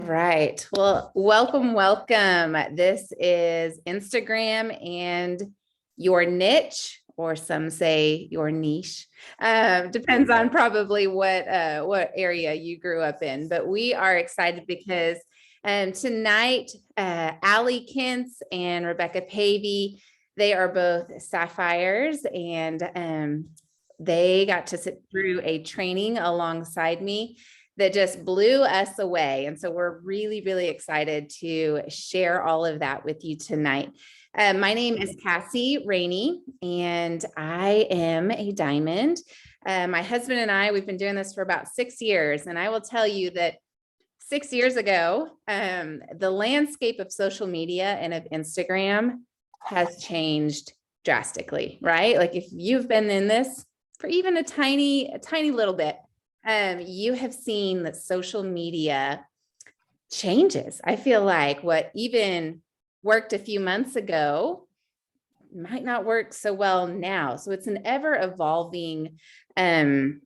Right. Well, welcome. This is Instagram and your niche, or some say your niche. Depends on probably what area you grew up in. But we are excited because tonight, Allie Kintz and Rebecca Pavey, they are both Sapphires, and they got to sit through a training alongside me that just blew us away. And so we're really, really excited to share all of that with you tonight. My name is Cassie Rainey, and I am a diamond. My husband and I, we've been doing this for about 6 years. And I will tell you that 6 years ago, the landscape of social media and of Instagram has changed drastically, right? Like if you've been in this for even a tiny little bit, you have seen that social media changes. I feel like what even worked a few months ago might not work so well now. So it's an ever evolving kind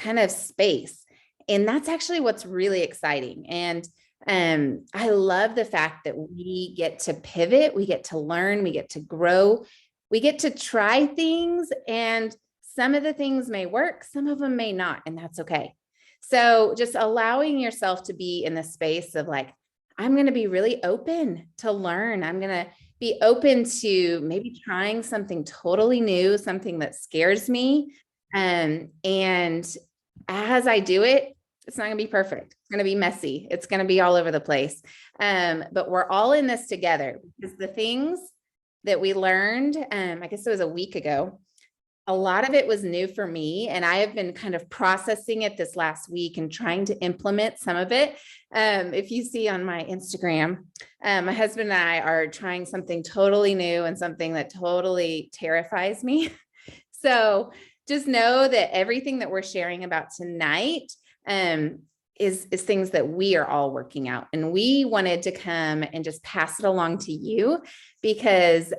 of space. And that's actually what's really exciting. And I love the fact that we get to pivot, we get to learn, we get to grow, we get to try things, and some of the things may work, some of them may not, and that's okay. So just allowing yourself to be in the space of like, I'm going to be really open to learn. I'm going to be open to maybe trying something totally new, something that scares me. And as I do it, it's not going to be perfect. It's going to be messy. It's going to be all over the place. But we're all in this together, because the things that we learned, I guess it was a week ago, a lot of it was new for me, and I have been kind of processing it this last week and trying to implement some of it. If you see on my Instagram, my husband and I are trying something totally new and something that totally terrifies me. So just know that everything that we're sharing about tonight is things that we are all working out, and we wanted to come and just pass it along to you, because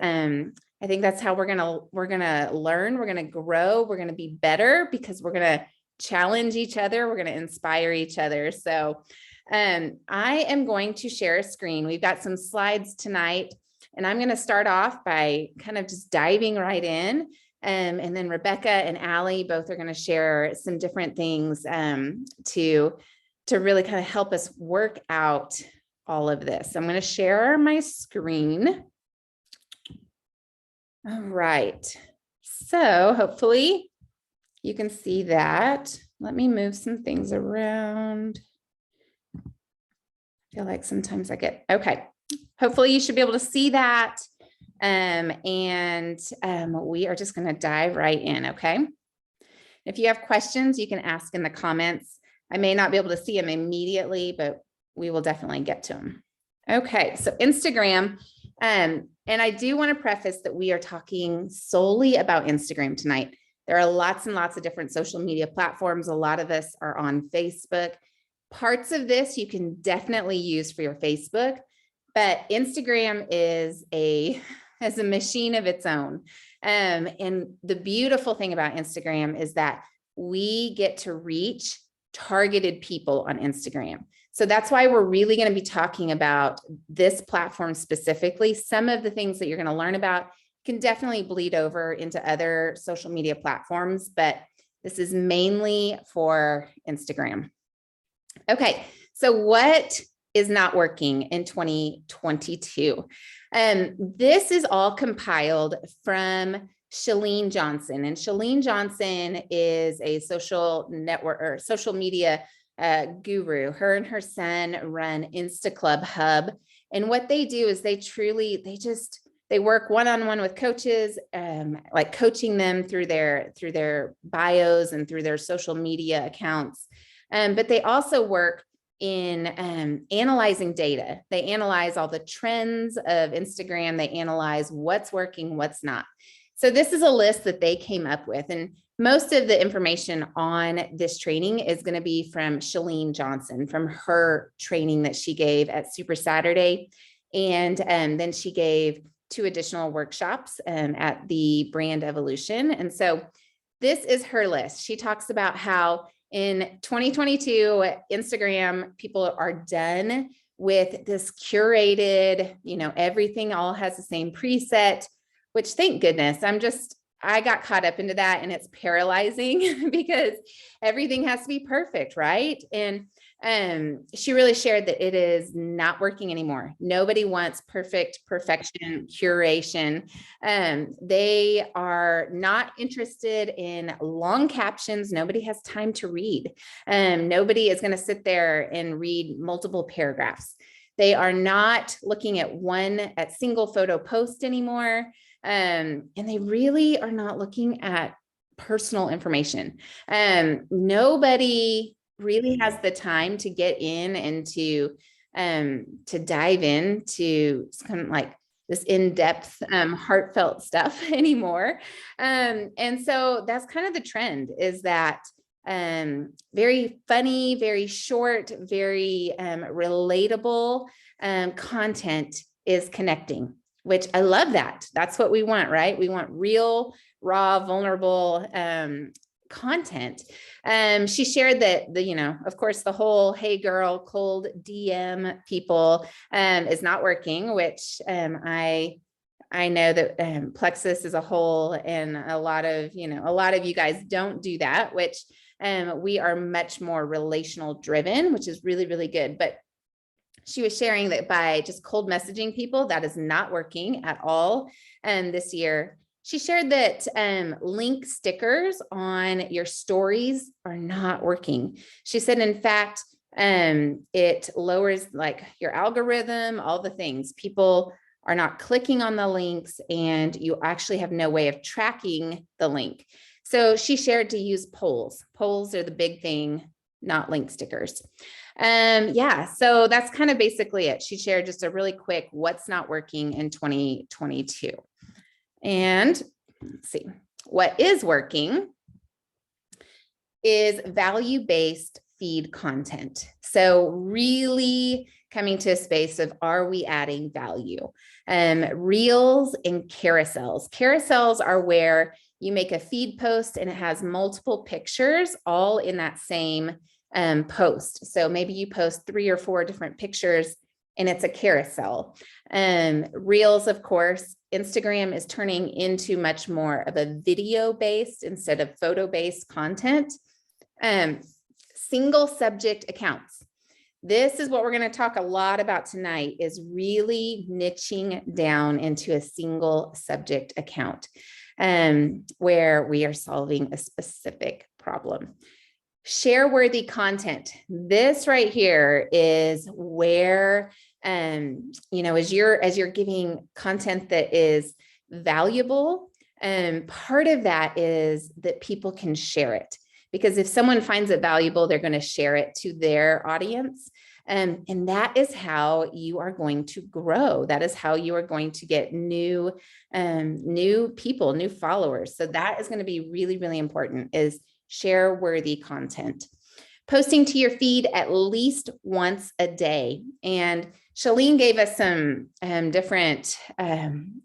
I think that's how we're gonna learn, we're gonna grow, we're gonna be better, because we're gonna challenge each other, we're gonna inspire each other. So I am going to share a screen. We've got some slides tonight, and I'm gonna start off by kind of just diving right in. And then Rebecca and Allie both are gonna share some different things to really kind of help us work out all of this. I'm gonna share my screen. All right, so hopefully you can see that. Let me move some things around. I feel like sometimes I get, okay. Hopefully you should be able to see that. We are just gonna dive right in, okay? If you have questions, you can ask in the comments. I may not be able to see them immediately, but we will definitely get to them. Okay, so Instagram, and I do want to preface that we are talking solely about Instagram tonight. There are lots and lots of different social media platforms. A lot of us are on Facebook. Parts of this you can definitely use for your Facebook, but Instagram is a machine of its own. And the beautiful thing about Instagram is that we get to reach targeted people on Instagram. So that's why we're really going to be talking about this platform specifically. Some of the things that you're going to learn about can definitely bleed over into other social media platforms, but this is mainly for Instagram. Okay, so what is not working in 2022? This is all compiled from Chalene Johnson, and Chalene Johnson is a social network or social media guru. Her and her son run Insta Club Hub, and what they do is they work one-on-one with coaches, like coaching them through their bios and through their social media accounts. But they also work in analyzing data. They analyze all the trends of Instagram. They analyze what's working, what's not. So this is a list that they came up with, and most of the information on this training is going to be from Chalene Johnson, from her training that she gave at Super Saturday. And then she gave 2 additional workshops at the Brand Evolution. And so this is her list. She talks about how In 2022, Instagram, people are done with this curated, everything all has the same preset, which thank goodness, I got caught up into that, and it's paralyzing because everything has to be perfect, right? And she really shared that it is not working anymore. Nobody wants perfection, curation. They are not interested in long captions. Nobody has time to read. Nobody is going to sit there and read multiple paragraphs. They are not looking at single photo post anymore. And they really are not looking at personal information. Nobody really has the time to get in and to dive into kind of like this in-depth, heartfelt stuff anymore. And so that's kind of the trend, is that very funny, very short, very relatable content is connecting, which I love that. That's what we want, right? We want real, raw, vulnerable content. She shared that of course, the whole, hey girl, cold DM people is not working, which I know that Plexus as a whole, and a lot of you guys don't do that, which we are much more relational driven, which is really, really good. But she was sharing that by just cold messaging people, that is not working at all. This year, she shared that link stickers on your stories are not working. She said, in fact, it lowers like your algorithm, all the things. People are not clicking on the links, and you actually have no way of tracking the link. So she shared to use polls. Polls are the big thing, not link stickers. Yeah, so that's kind of basically it. She shared just a really quick what's not working in 2022. And let's see, what is working is value-based feed content. So really coming to a space of, are we adding value? Reels and carousels. Carousels are where you make a feed post and it has multiple pictures all in that same post. So maybe you post 3 or 4 different pictures and it's a carousel. Reels, of course, Instagram is turning into much more of a video-based instead of photo-based content. Single subject accounts. This is what we're going to talk a lot about tonight, is really niching down into a single subject account where we are solving a specific problem. Share-worthy content. This right here is where, as you're giving content that is valuable, part of that is that people can share it. Because if someone finds it valuable, they're going to share it to their audience. And that is how you are going to grow. That is how you are going to get new people, new followers. So that is going to be really, really important, is share-worthy content. Posting to your feed at least once a day. And Shalene gave us some different,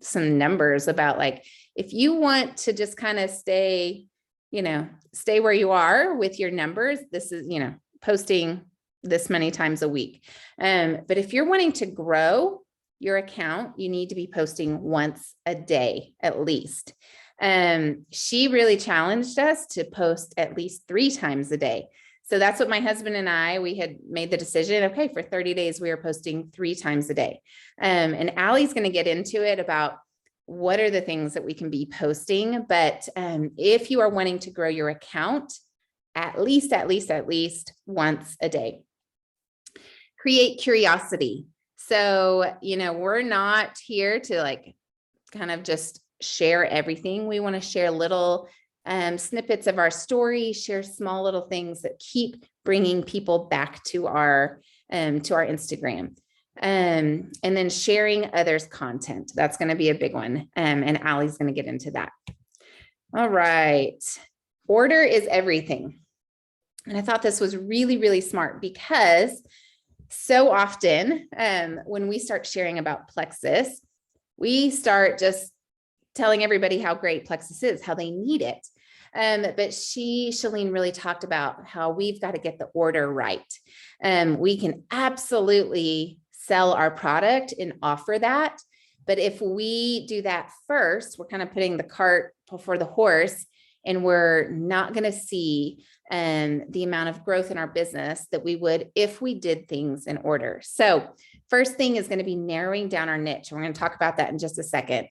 some numbers about, like, if you want to just kind of stay where you are with your numbers, this is, posting this many times a week. But if you're wanting to grow your account, you need to be posting once a day, at least. She really challenged us to post at least 3 times a day. So that's what my husband and we had made the decision. Okay, for 30 days, we are posting 3 times a day. And Allie's going to get into it about what are the things that we can be posting. But if you are wanting to grow your account, at least once a day. Create curiosity. So, we're not here to kind of just share everything. We want to share little snippets of our story, share small little things that keep bringing people back to our Instagram. And then sharing others' content. That's going to be a big one. And Allie's going to get into that. All right. Order is everything. And I thought this was really, really smart, because so often when we start sharing about Plexus, we start just telling everybody how great Plexus is, how they need it. But Shalene really talked about how we've got to get the order right. We can absolutely sell our product and offer that. But if we do that first, we're kind of putting the cart before the horse, and we're not going to see the amount of growth in our business that we would if we did things in order. So first thing is going to be narrowing down our niche. We're going to talk about that in just a second.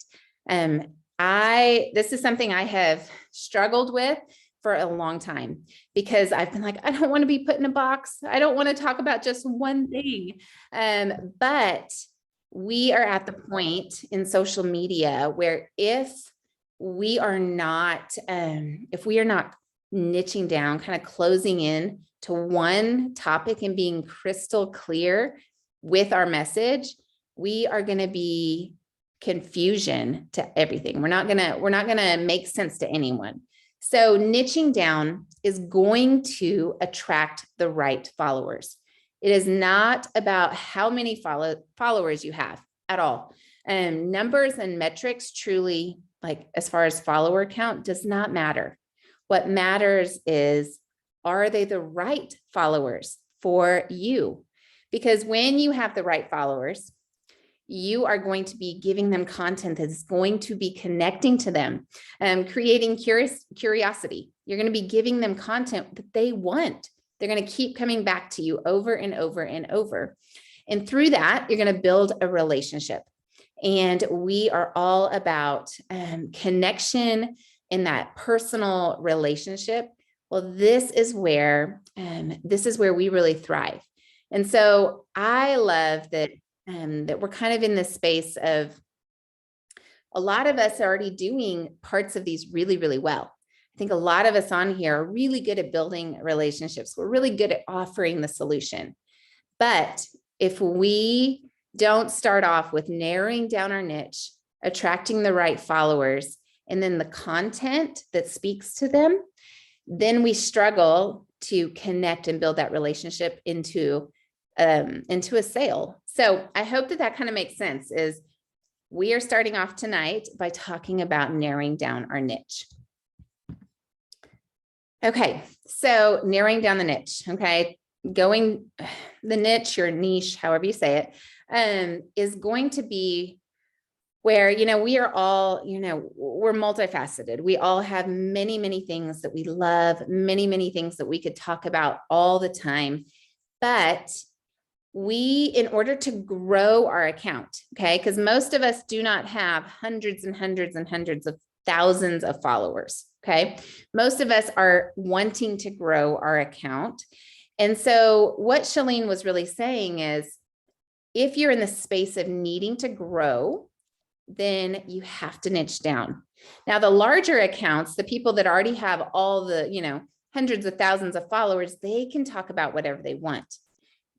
This is something I have struggled with for a long time, because I've been like, I don't want to be put in a box. I don't want to talk about just one thing. But we are at the point in social media where if we are not niching down, kind of closing in to one topic and being crystal clear with our message, we are going to be confusion to everything. We're not going to make sense to anyone. So niching down is going to attract the right followers. It is not about how many followers you have at all. Numbers and metrics truly, like as far as follower count, does not matter. What matters is, are they the right followers for you? Because when you have the right followers, you are going to be giving them content that's going to be connecting to them, creating curiosity. You're going to be giving them content that they want. They're going to keep coming back to you over and over and over. And through that, you're going to build a relationship. And we are all about connection in that personal relationship. Well, this is where we really thrive. And so I love that we're kind of in this space of a lot of us are already doing parts of these really, really well. I think a lot of us on here are really good at building relationships. We're really good at offering the solution. But if we don't start off with narrowing down our niche, attracting the right followers, and then the content that speaks to them, then we struggle to connect and build that relationship into a sale. So I hope that kind of makes sense. Is we are starting off tonight by talking about narrowing down our niche. Okay, so narrowing down the niche. Okay, the niche, your niche, however you say it, is going to be where, we are all, we're multifaceted. We all have many, many things that we love, many, many things that we could talk about all the time. But in order to grow our account, okay, because most of us do not have hundreds and hundreds and hundreds of thousands of followers, okay? Most of us are wanting to grow our account. And so what Shalene was really saying is, if you're in the space of needing to grow, then you have to niche down. Now, the larger accounts, the people that already have all the, hundreds of thousands of followers, they can talk about whatever they want.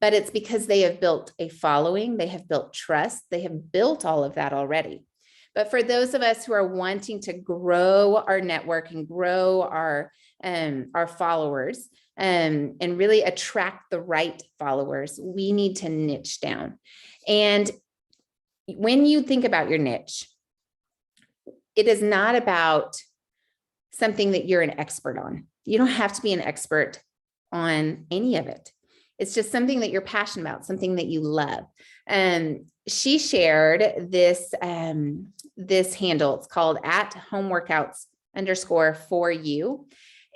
But it's because they have built a following, they have built trust, they have built all of that already. But for those of us who are wanting to grow our network and grow our followers and really attract the right followers, we need to niche down. And when you think about your niche, it is not about something that you're an expert on. You don't have to be an expert on any of it. It's just something that you're passionate about, something that you love. She shared this handle. It's called @homeworkouts_for_you.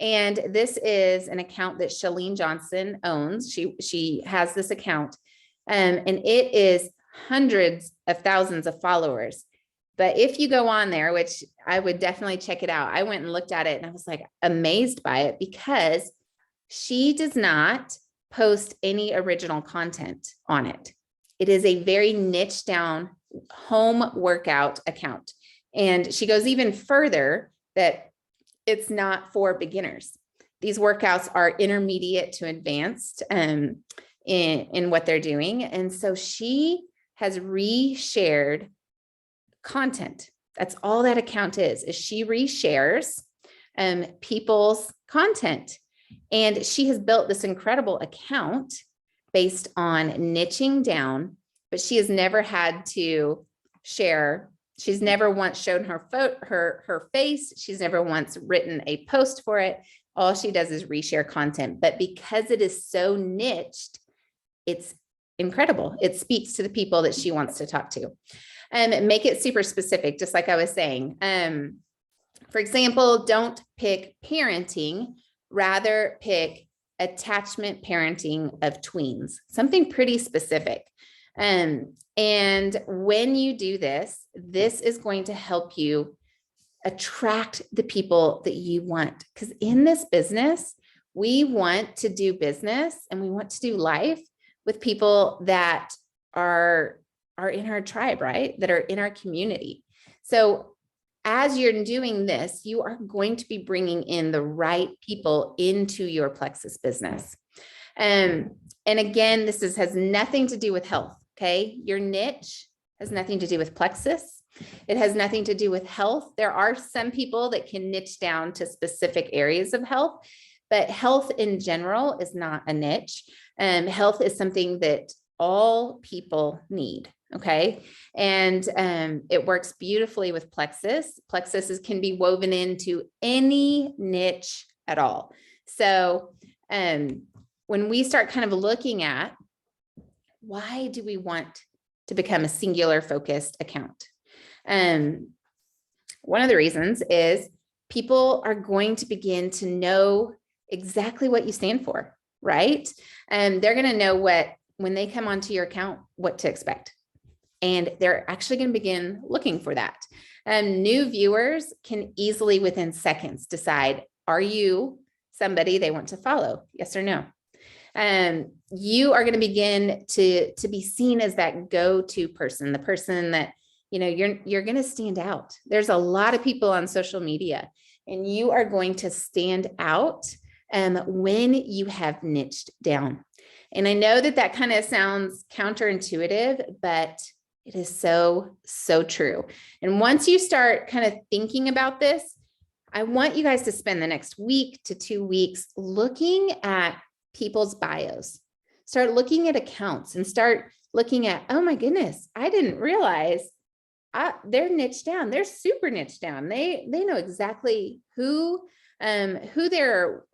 And this is an account that Shalene Johnson owns. She has this account, and it is hundreds of thousands of followers. But if you go on there, which I would definitely check it out, I went and looked at it and I was like amazed by it, because she does not post any original content on it. It is a very niche down home workout account. And she goes even further that it's not for beginners. These workouts are intermediate to advanced in what they're doing. And so she has reshared content. That's all that account is she reshares people's content. And she has built this incredible account based on niching down, but she has never had to share She's never once shown her face. She's never once written a post for it. All she does is reshare content. But because it is so niched, it's incredible. It speaks to the people that she wants to talk to. Make it super specific, just like I was saying. For example, don't pick parenting, rather pick attachment parenting of tweens, something pretty specific. And when you do this, this is going to help you attract the people that you want. Because in this business, we want to do business and we want to do life with people that are in our tribe, right? That are in our community. So as you're doing this, you are going to be bringing in the right people into your Plexus business. And again, this has nothing to do with health. Okay. Your niche has nothing to do with Plexus. It has nothing to do with health. There are some people that can niche down to specific areas of health, but health in general is not a niche. Health is something that all people need. Okay. And it works beautifully with Plexus. Plexus can be woven into any niche at all. So when we start kind of looking at why do we want to become a singular focused account? One of the reasons is people are going to begin to know exactly what you stand for, right? And they're going to know when they come onto your account, what to expect. And they're actually going to begin looking for that. New viewers can easily within seconds decide, are you somebody they want to follow? Yes or no? You are going to begin to be seen as that go-to person, the person that, you're going to stand out. There's a lot of people on social media and you are going to stand out when you have niched down. And I know that kind of sounds counterintuitive, but it is so, so true. And once you start kind of thinking about this, I want you guys to spend the next week to 2 weeks looking at people's bios. Start looking at accounts and start looking at, oh my goodness, I didn't realize they're niched down. They're super niched down. They know exactly who they are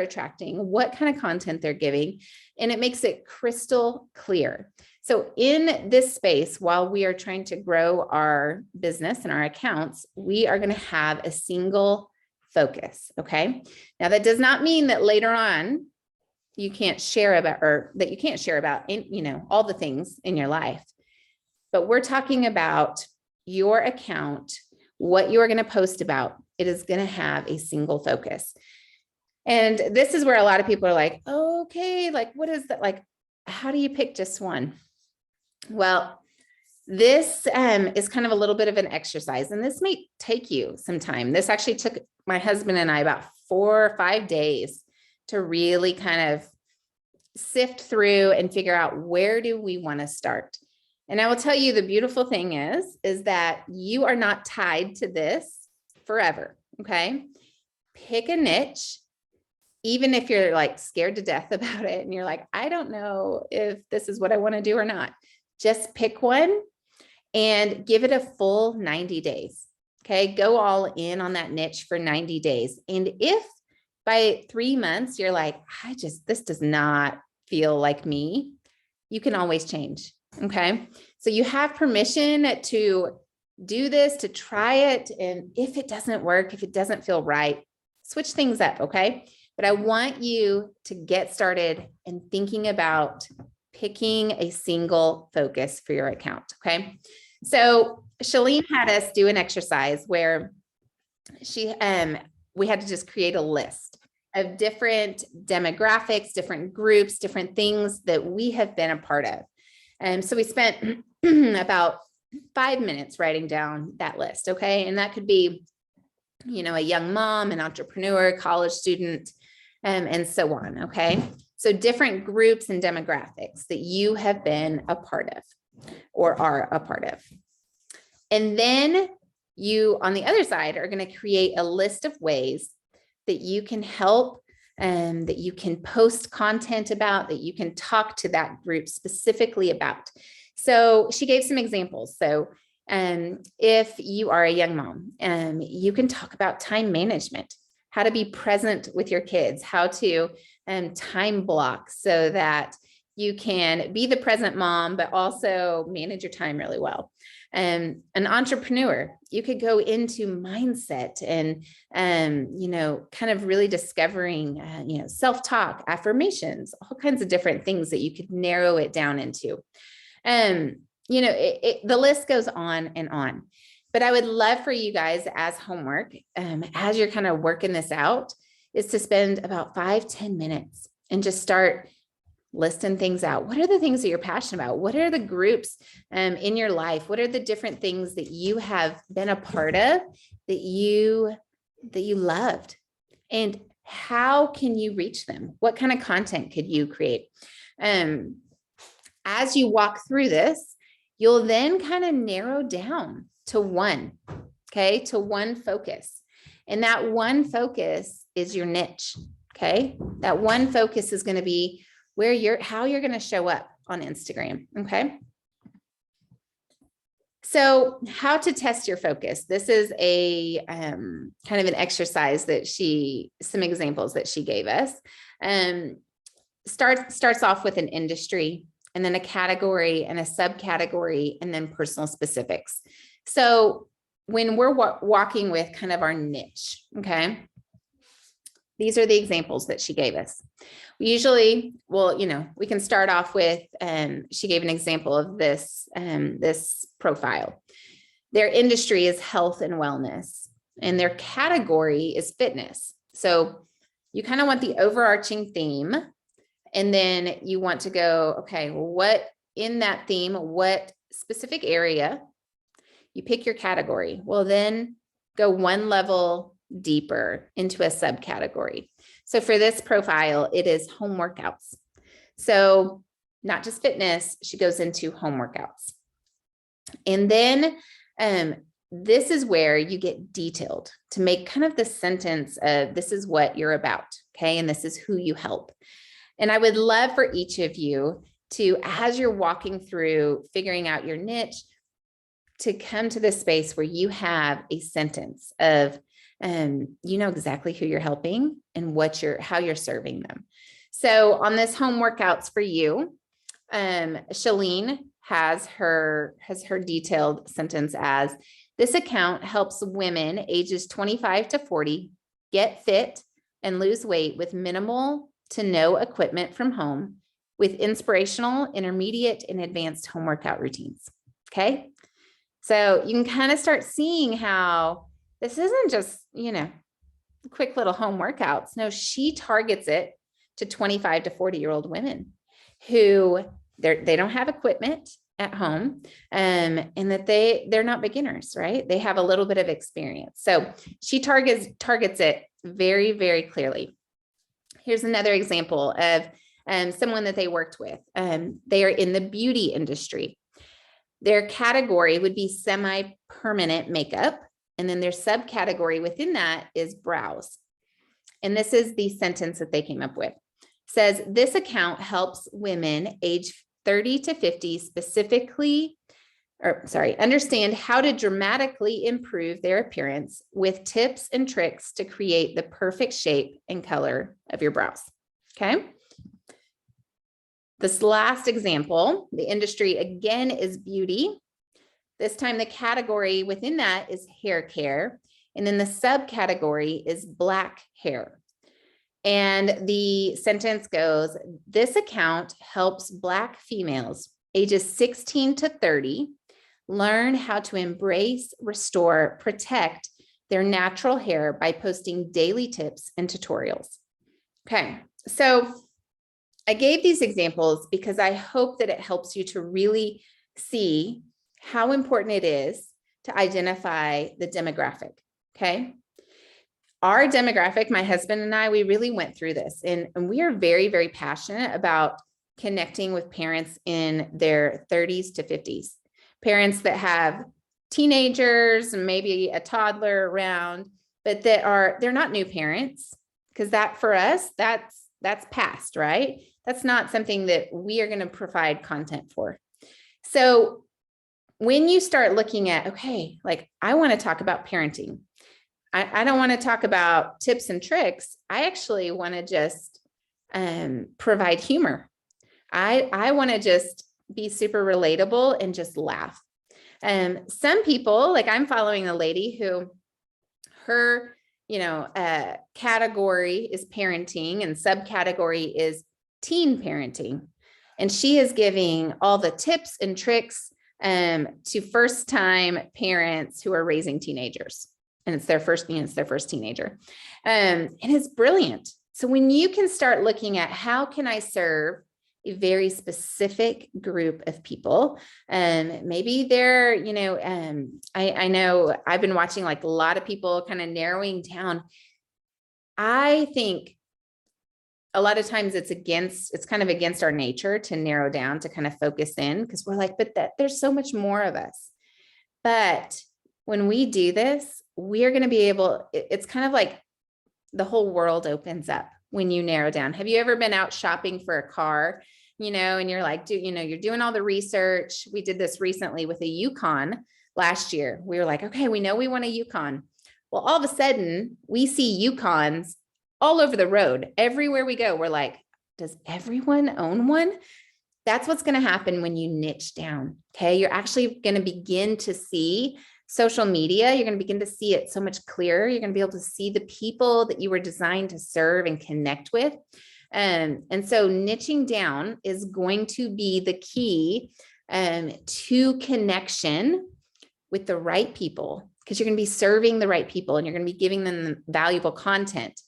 attracting, what kind of content they're giving, and it makes it crystal clear. So in this space, while we are trying to grow our business and our accounts, we are going to have a single focus. Okay. Now that does not mean that later on you can't share about, or that you can't share about, all the things in your life, but we're talking about your account, what you're going to post about. It is going to have a single focus. And this is where a lot of people are like, okay, like, what is that? Like, how do you pick just one? Well, this is kind of a little bit of an exercise, and this may take you some time. This actually took my husband and I about 4 or 5 days to really kind of sift through and figure out, where do we want to start? And I will tell you, the beautiful thing is that you are not tied to this forever. Okay. Pick a niche, even if you're like scared to death about it. And you're like, I don't know if this is what I want to do or not. Just pick one and give it a full 90 days. Okay. Go all in on that niche for 90 days. And if by 3 months, you're like, this does not feel like me, you can always change. Okay. So you have permission to do this, to try it. And if it doesn't work, if it doesn't feel right, switch things up. Okay. But I want you to get started in thinking about picking a single focus for your account. Okay. So Shalene had us do an exercise where we had to just create a list of different demographics, different groups, different things that we have been a part of. And so we spent about 5 minutes writing down that list. Okay. And that could be, a young mom, an entrepreneur, college student, and so on. Okay. So different groups and demographics that you have been a part of or are a part of. And then you, on the other side, are going to create a list of ways that you can help, that you can post content about, that you can talk to that group specifically about. So she gave some examples. So If you are a young mom, you can talk about time management, how to be present with your kids, how to time block so that you can be the present mom, but also manage your time really well. An entrepreneur, you could go into mindset and, kind of really discovering, self-talk, affirmations, all kinds of different things that you could narrow it down into. The list goes on and on, but I would love for you guys as homework, as you're kind of working this out, is to spend about 5-10 minutes and just start listing things out. What are the things that you're passionate about? What are the groups in your life? What are the different things that you have been a part of that you loved? And how can you reach them? What kind of content could you create? As you walk through this, you'll then kind of narrow down to one, to one focus. And that one focus is your niche, That one focus is going to be how you're going to show up on Instagram, So how to test your focus. This is a kind of an exercise that some examples that she gave us. Starts off with an industry, and then a category and a subcategory, and then personal specifics. So when we're walking with kind of our niche, these are the examples that she gave us. We usually, we can start off with, she gave an example of this profile. Their industry is health and wellness, and their category is fitness. So you kind of want the overarching theme. And then you want to go, okay, well, what in that theme, what specific area, you pick your category. Well, then go one level deeper into a subcategory. So for this profile, it is home workouts. So not just fitness, she goes into home workouts. And then this is where you get detailed to make kind of the sentence of this is what you're about, and this is who you help. And I would love for each of you to, as you're walking through figuring out your niche, to come to this space where you have a sentence of, exactly who you're helping and how you're serving them. So on this home workouts for you, Shalene has her detailed sentence as, this account helps women ages 25 to 40 get fit and lose weight with minimal to no equipment from home, with inspirational, intermediate, and advanced home workout routines. So you can kind of start seeing how this isn't just, quick little home workouts. No, she targets it to 25 to 40-year-old women who they don't have equipment at home, and that they're not beginners, right? They have a little bit of experience. So she targets it very, very clearly. Here's another example of someone that they worked with. They are in the beauty industry. Their category would be semi-permanent makeup. And then their subcategory within that is brows. And this is the sentence that they came up with. It says, this account helps women age 30 to 50 understand how to dramatically improve their appearance with tips and tricks to create the perfect shape and color of your brows. This last example, the industry again is beauty. This time the category within that is hair care. And then the subcategory is black hair. And the sentence goes, this account helps Black females ages 16 to 30 learn how to embrace, restore, protect their natural hair by posting daily tips and tutorials. So I gave these examples because I hope that it helps you to really see how important it is to identify the demographic. Our demographic, my husband and I, we really went through this, and we are very, very passionate about connecting with parents in their 30s to 50s, parents that have teenagers and maybe a toddler around, but they're not new parents, because that for us, that's past, right? That's not something that we are going to provide content for. So when you start looking at, okay, like I want to talk about parenting. I don't want to talk about tips and tricks. I actually want to just provide humor. I want to just be super relatable and just laugh. Some people, like I'm following a lady who her, category is parenting and subcategory is teen parenting. And she is giving all the tips and tricks to first time parents who are raising teenagers. And it's their first teenager. And it's brilliant. So when you can start looking at how can I serve a very specific group of people, maybe they're, I know I've been watching like a lot of people kind of narrowing down. I think a lot of times it's kind of against our nature to narrow down, to kind of focus in, because we're like, but there's so much more of us. But when we do this, we are going to be able, it's kind of like the whole world opens up when you narrow down. Have you ever been out shopping for a car, and you're like, you're doing all the research. We did this recently with a Yukon last year. We were like, okay, we know we want a Yukon. Well, all of a sudden we see Yukons all over the road. Everywhere we go, we're like, does everyone own one? That's what's going to happen when you niche down. Okay. You're actually going to begin to see social media. You're going to begin to see it so much clearer. You're going to be able to see the people that you were designed to serve and connect with. And so niching down is going to be the key to connection with the right people, because you're going to be serving the right people and you're going to be giving them valuable content.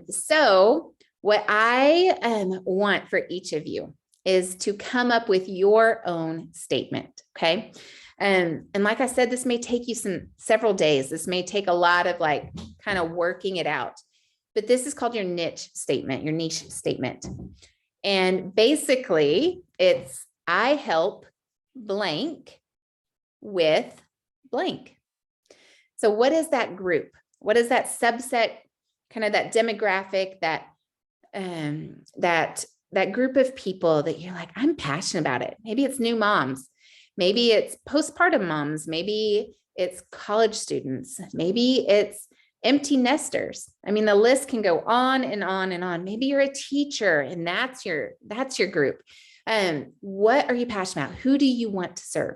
So what I want for each of you is to come up with your own statement. Okay. And like I said, this may take you several days. This may take a lot of like kind of working it out, but this is called your niche statement. And basically it's, I help blank with blank. So what is that group? What is that subset, kind of that demographic, that group of people that you're like, I'm passionate about it. Maybe it's new moms. Maybe it's postpartum moms. Maybe it's college students. Maybe it's empty nesters. I mean, the list can go on and on and on. Maybe you're a teacher and that's your group. What are you passionate about? Who do you want to serve?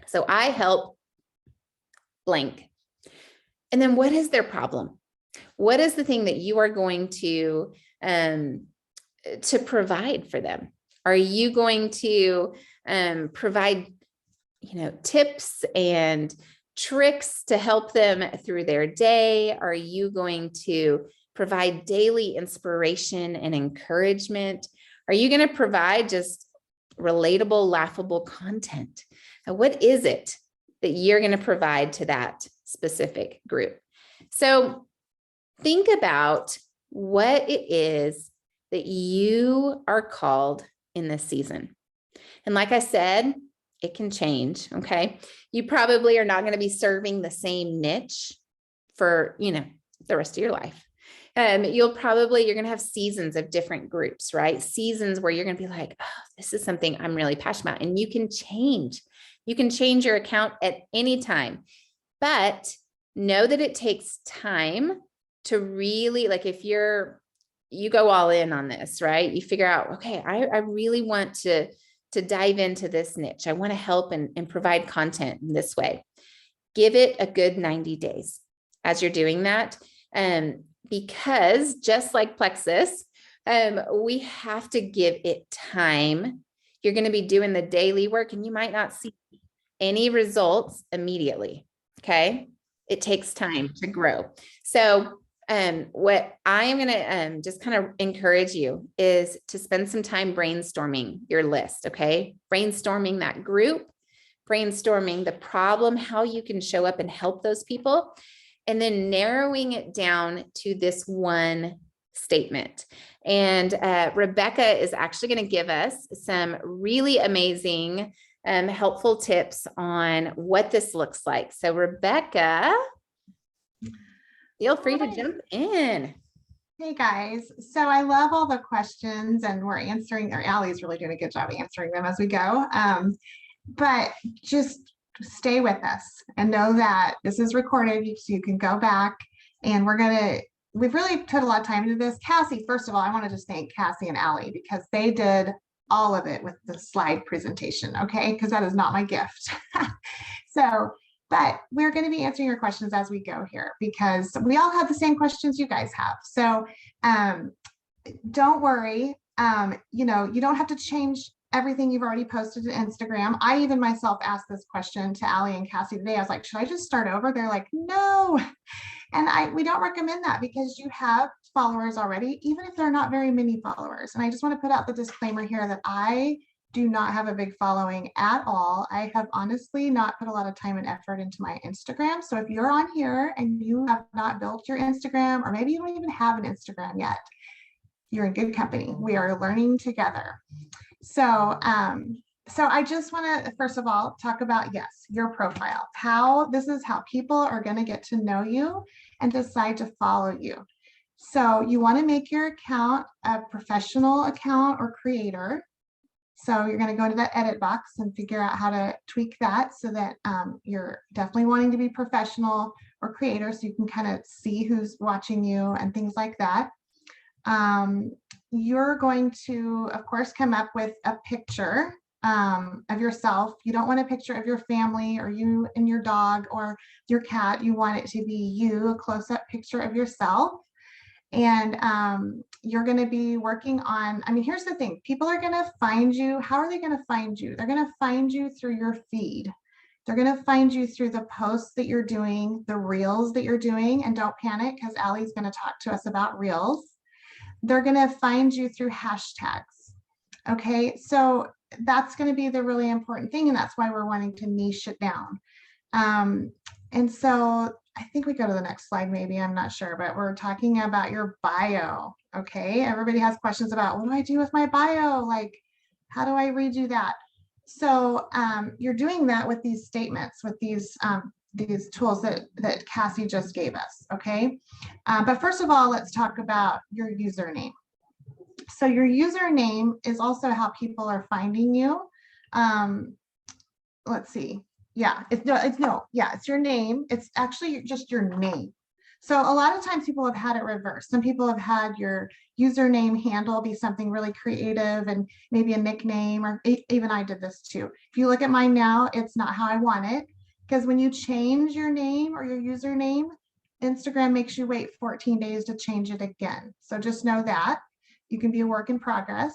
So I help blank. And then what is their problem? What is the thing that you are going to provide for them? Are you going to provide, tips and tricks to help them through their day? Are you going to provide daily inspiration and encouragement? Are you going to provide just relatable, laughable content? Now, what is it that you're going to provide to that specific group? So think about what it is that you are called in this season. And like I said, it can change. Okay. You probably are not going to be serving the same niche for, the rest of your life. You're going to have seasons of different groups, right? Seasons where you're going to be like, oh, this is something I'm really passionate about. And you can change your account at any time, but know that it takes time to really, like, if you go all in on this, right? You figure out, okay, I really want to dive into this niche. I want to help and provide content in this way. Give it a good 90 days as you're doing that. Because just like Plexus, we have to give it time. You're going to be doing the daily work and you might not see any results immediately. Okay. It takes time to grow. So what I am going to just kind of encourage you is to spend some time brainstorming your list. Okay. Brainstorming that group, brainstorming the problem, how you can show up and help those people, and then narrowing it down to this one statement. And Rebecca is actually going to give us some really amazing, helpful tips on what this looks like. So Rebecca, feel free to jump in. Hey guys. So I love all the questions and we're answering, or Allie's really doing a good job answering them as we go. but just stay with us and know that this is recorded so you can go back, and we've really put a lot of time into this. Cassie, first of all, I want to just thank Cassie and Allie because they did all of it with the slide presentation, okay? Because that is not my gift. So, but we're going to be answering your questions as we go here because we all have the same questions you guys have. So don't worry. You don't have to change everything you've already posted to Instagram. I even myself asked this question to Allie and Cassie today. I was like, should I just start over? They're like, no. And we don't recommend that because you have followers already, even if they're not very many followers. And I just want to put out the disclaimer here that I do not have a big following at all. I have honestly not put a lot of time and effort into my Instagram. So if you're on here and you have not built your Instagram, or maybe you don't even have an Instagram yet, you're in good company. We are learning together. So I just want to, first of all, talk about, yes, your profile. This is how people are going to get to know you and decide to follow you. So you want to make your account a professional account or creator. So you're going to go into that edit box and figure out how to tweak that so that you're definitely wanting to be professional or creator, so you can kind of see who's watching you and things like that. You're going to, of course, come up with a picture of yourself. You don't want a picture of your family or you and your dog or your cat. You want it to be you, a close-up picture of yourself. And you're going to be working on, here's the thing, people are going to find you. How are they going to find you? They're going to find you through your feed. They're going to find you through the posts that you're doing, the reels that you're doing, and don't panic because Allie's going to talk to us about reels. They're going to find you through hashtags. Okay, so that's going to be the really important thing, and that's why we're wanting to niche it down. And so I think we go to the next slide, maybe, I'm not sure, but we're talking about your bio. Okay, everybody has questions about, what do I do with my bio? Like, how do I redo that? So you're doing that with these statements, with these tools that Cassie just gave us, okay? But first of all, let's talk about your username. So your username is also how people are finding you. Let's see. Yeah, it's your name. It's actually just your name. So a lot of times people have had it reversed. Some people have had your username handle be something really creative and maybe a nickname, or even I did this too. If you look at mine now, it's not how I want it, because when you change your name or your username, Instagram makes you wait 14 days to change it again. So just know that you can be a work in progress.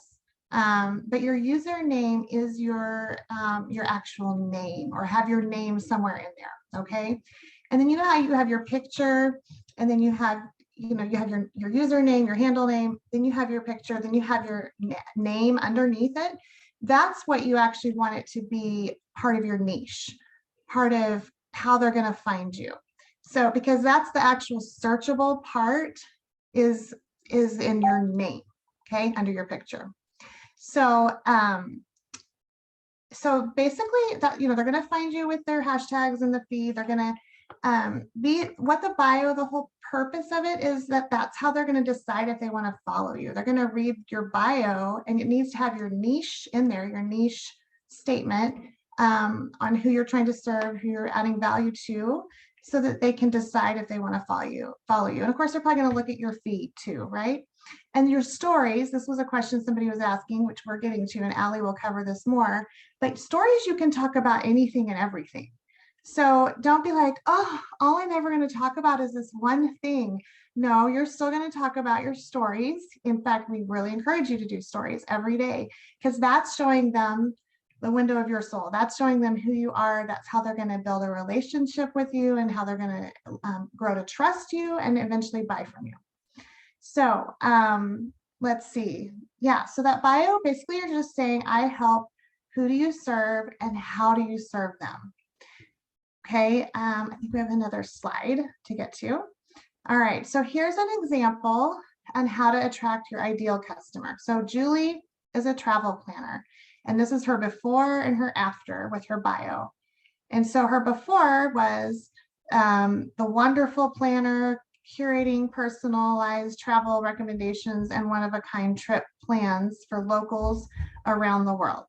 But your username is your actual name, or have your name somewhere in there, okay? And then you know how you have your picture, and then you have your username, your handle name, then you have your picture, then you have your name underneath it. That's what you actually want it to be, part of your niche, part of how they're going to find you. So because that's the actual searchable part is in your name, okay, under your picture. So so basically that, they're going to find you with their hashtags in the feed. They're going to be what the bio, the whole purpose of it is that's how they're going to decide if they want to follow you. They're going to read your bio, and it needs to have your niche in there, your niche statement on who you're trying to serve, who you're adding value to, so that they can decide if they want to follow you. And of course, they're probably going to look at your feed too, right? And your stories, this was a question somebody was asking, which we're getting to, and Allie will cover this more, but stories, you can talk about anything and everything. So don't be like, oh, all I'm ever going to talk about is this one thing. No, you're still going to talk about your stories. In fact, we really encourage you to do stories every day, because that's showing them the window of your soul. That's showing them who you are. That's how they're going to build a relationship with you, and how they're going to grow to trust you and eventually buy from you. So let's see. Yeah, so that bio, basically you're just saying, I help, who do you serve, and how do you serve them? Okay, I think we have another slide to get to. All right, so here's an example on how to attract your ideal customer. So Julie is a travel planner, and this is her before and her after with her bio. And so her before was the wonderful planner, curating personalized travel recommendations and one-of-a-kind trip plans for locals around the world.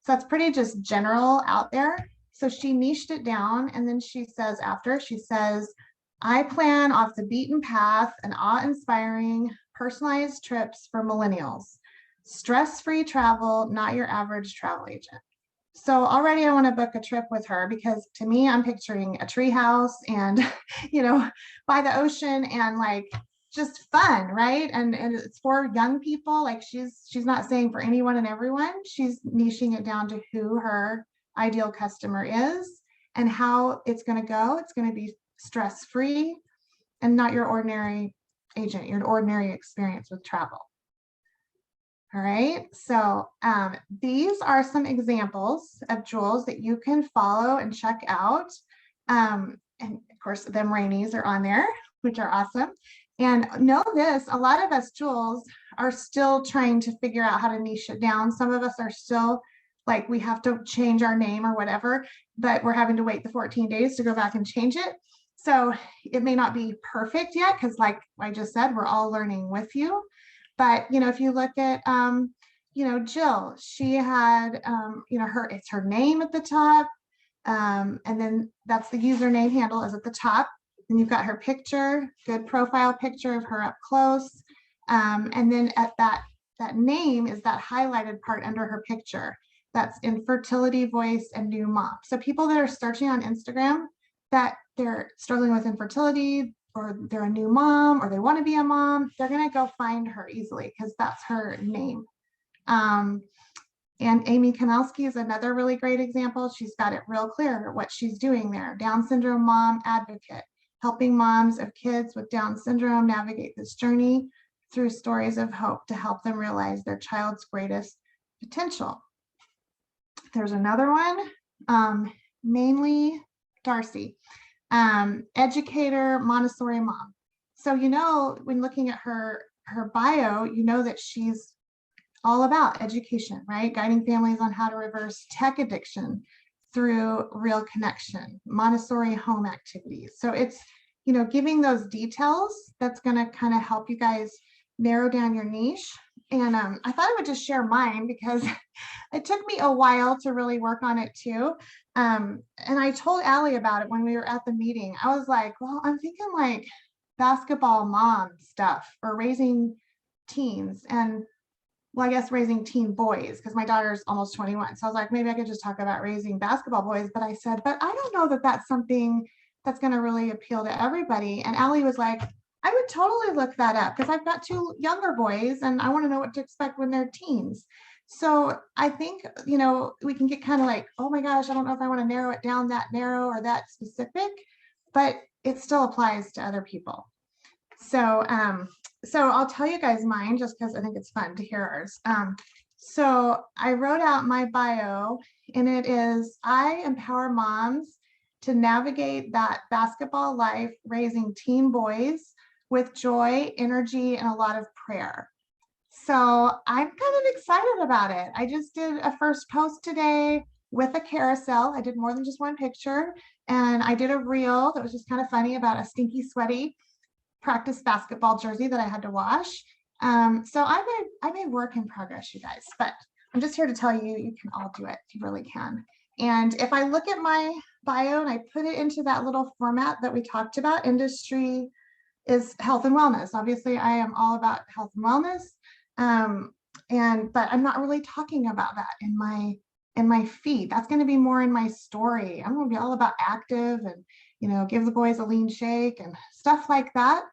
So that's pretty just general out there. So she niched it down. And then she says, I plan off the beaten path and awe-inspiring personalized trips for millennials. Stress-free travel, not your average travel agent. So already I want to book a trip with her because to me, I'm picturing a tree house and, by the ocean and like just fun, right? And it's for young people. Like she's not saying for anyone and everyone. She's niching it down to who her ideal customer is and how it's going to go. It's going to be stress-free and not your ordinary agent, your ordinary experience with travel. All right, so these are some examples of jewels that you can follow and check out. And of course, them Rainies are on there, which are awesome. And know this, a lot of us jewels are still trying to figure out how to niche it down. Some of us are still like, we have to change our name or whatever, but we're having to wait the 14 days to go back and change it. So it may not be perfect yet, because like I just said, we're all learning with you. But, if you look at, Jill, she had, it's her name at the top. And then that's the username handle is at the top. And you've got her picture, good profile picture of her up close. And then at that name is that highlighted part under her picture. That's infertility voice and new mom. So people that are searching on Instagram that they're struggling with infertility, or they're a new mom, or they want to be a mom, they're going to go find her easily because that's her name. And Amy Kanalski is another really great example. She's got it real clear what she's doing there. Down syndrome mom advocate, helping moms of kids with Down syndrome navigate this journey through stories of hope to help them realize their child's greatest potential. There's another one, mainly Darcy. Educator, Montessori mom. So, when looking at her bio, that she's all about education, right? Guiding families on how to reverse tech addiction through real connection, Montessori home activities. So it's, giving those details that's going to kind of help you guys narrow down your niche. And I thought I would just share mine because it took me a while to really work on it too. And I told Allie about it when we were at the meeting. I was like, well, I'm thinking like basketball mom stuff or raising teens and, well, I guess raising teen boys because my daughter's almost 21. So I was like, maybe I could just talk about raising basketball boys. But I said, but I don't know that that's something that's going to really appeal to everybody. And Allie was like, I would totally look that up because I've got two younger boys and I want to know what to expect when they're teens. So I think, we can get kind of like, oh my gosh, I don't know if I want to narrow it down that narrow or that specific, but it still applies to other people. So, so I'll tell you guys mine just because I think it's fun to hear ours. So I wrote out my bio and it is, I empower moms to navigate that basketball life, raising teen boys with joy, energy, and a lot of prayer. So I'm kind of excited about it. I just did a first post today with a carousel. I did more than just one picture. And I did a reel that was just kind of funny about a stinky, sweaty practice basketball jersey that I had to wash. So I may work in progress, you guys, but I'm just here to tell you, you can all do it. You really can. And if I look at my bio and I put it into that little format that we talked about, industry is health and wellness. Obviously, I am all about health and wellness. But I'm not really talking about that in my feed. That's going to be more in my story. I'm going to be all about active and, give the boys a lean shake and stuff like that.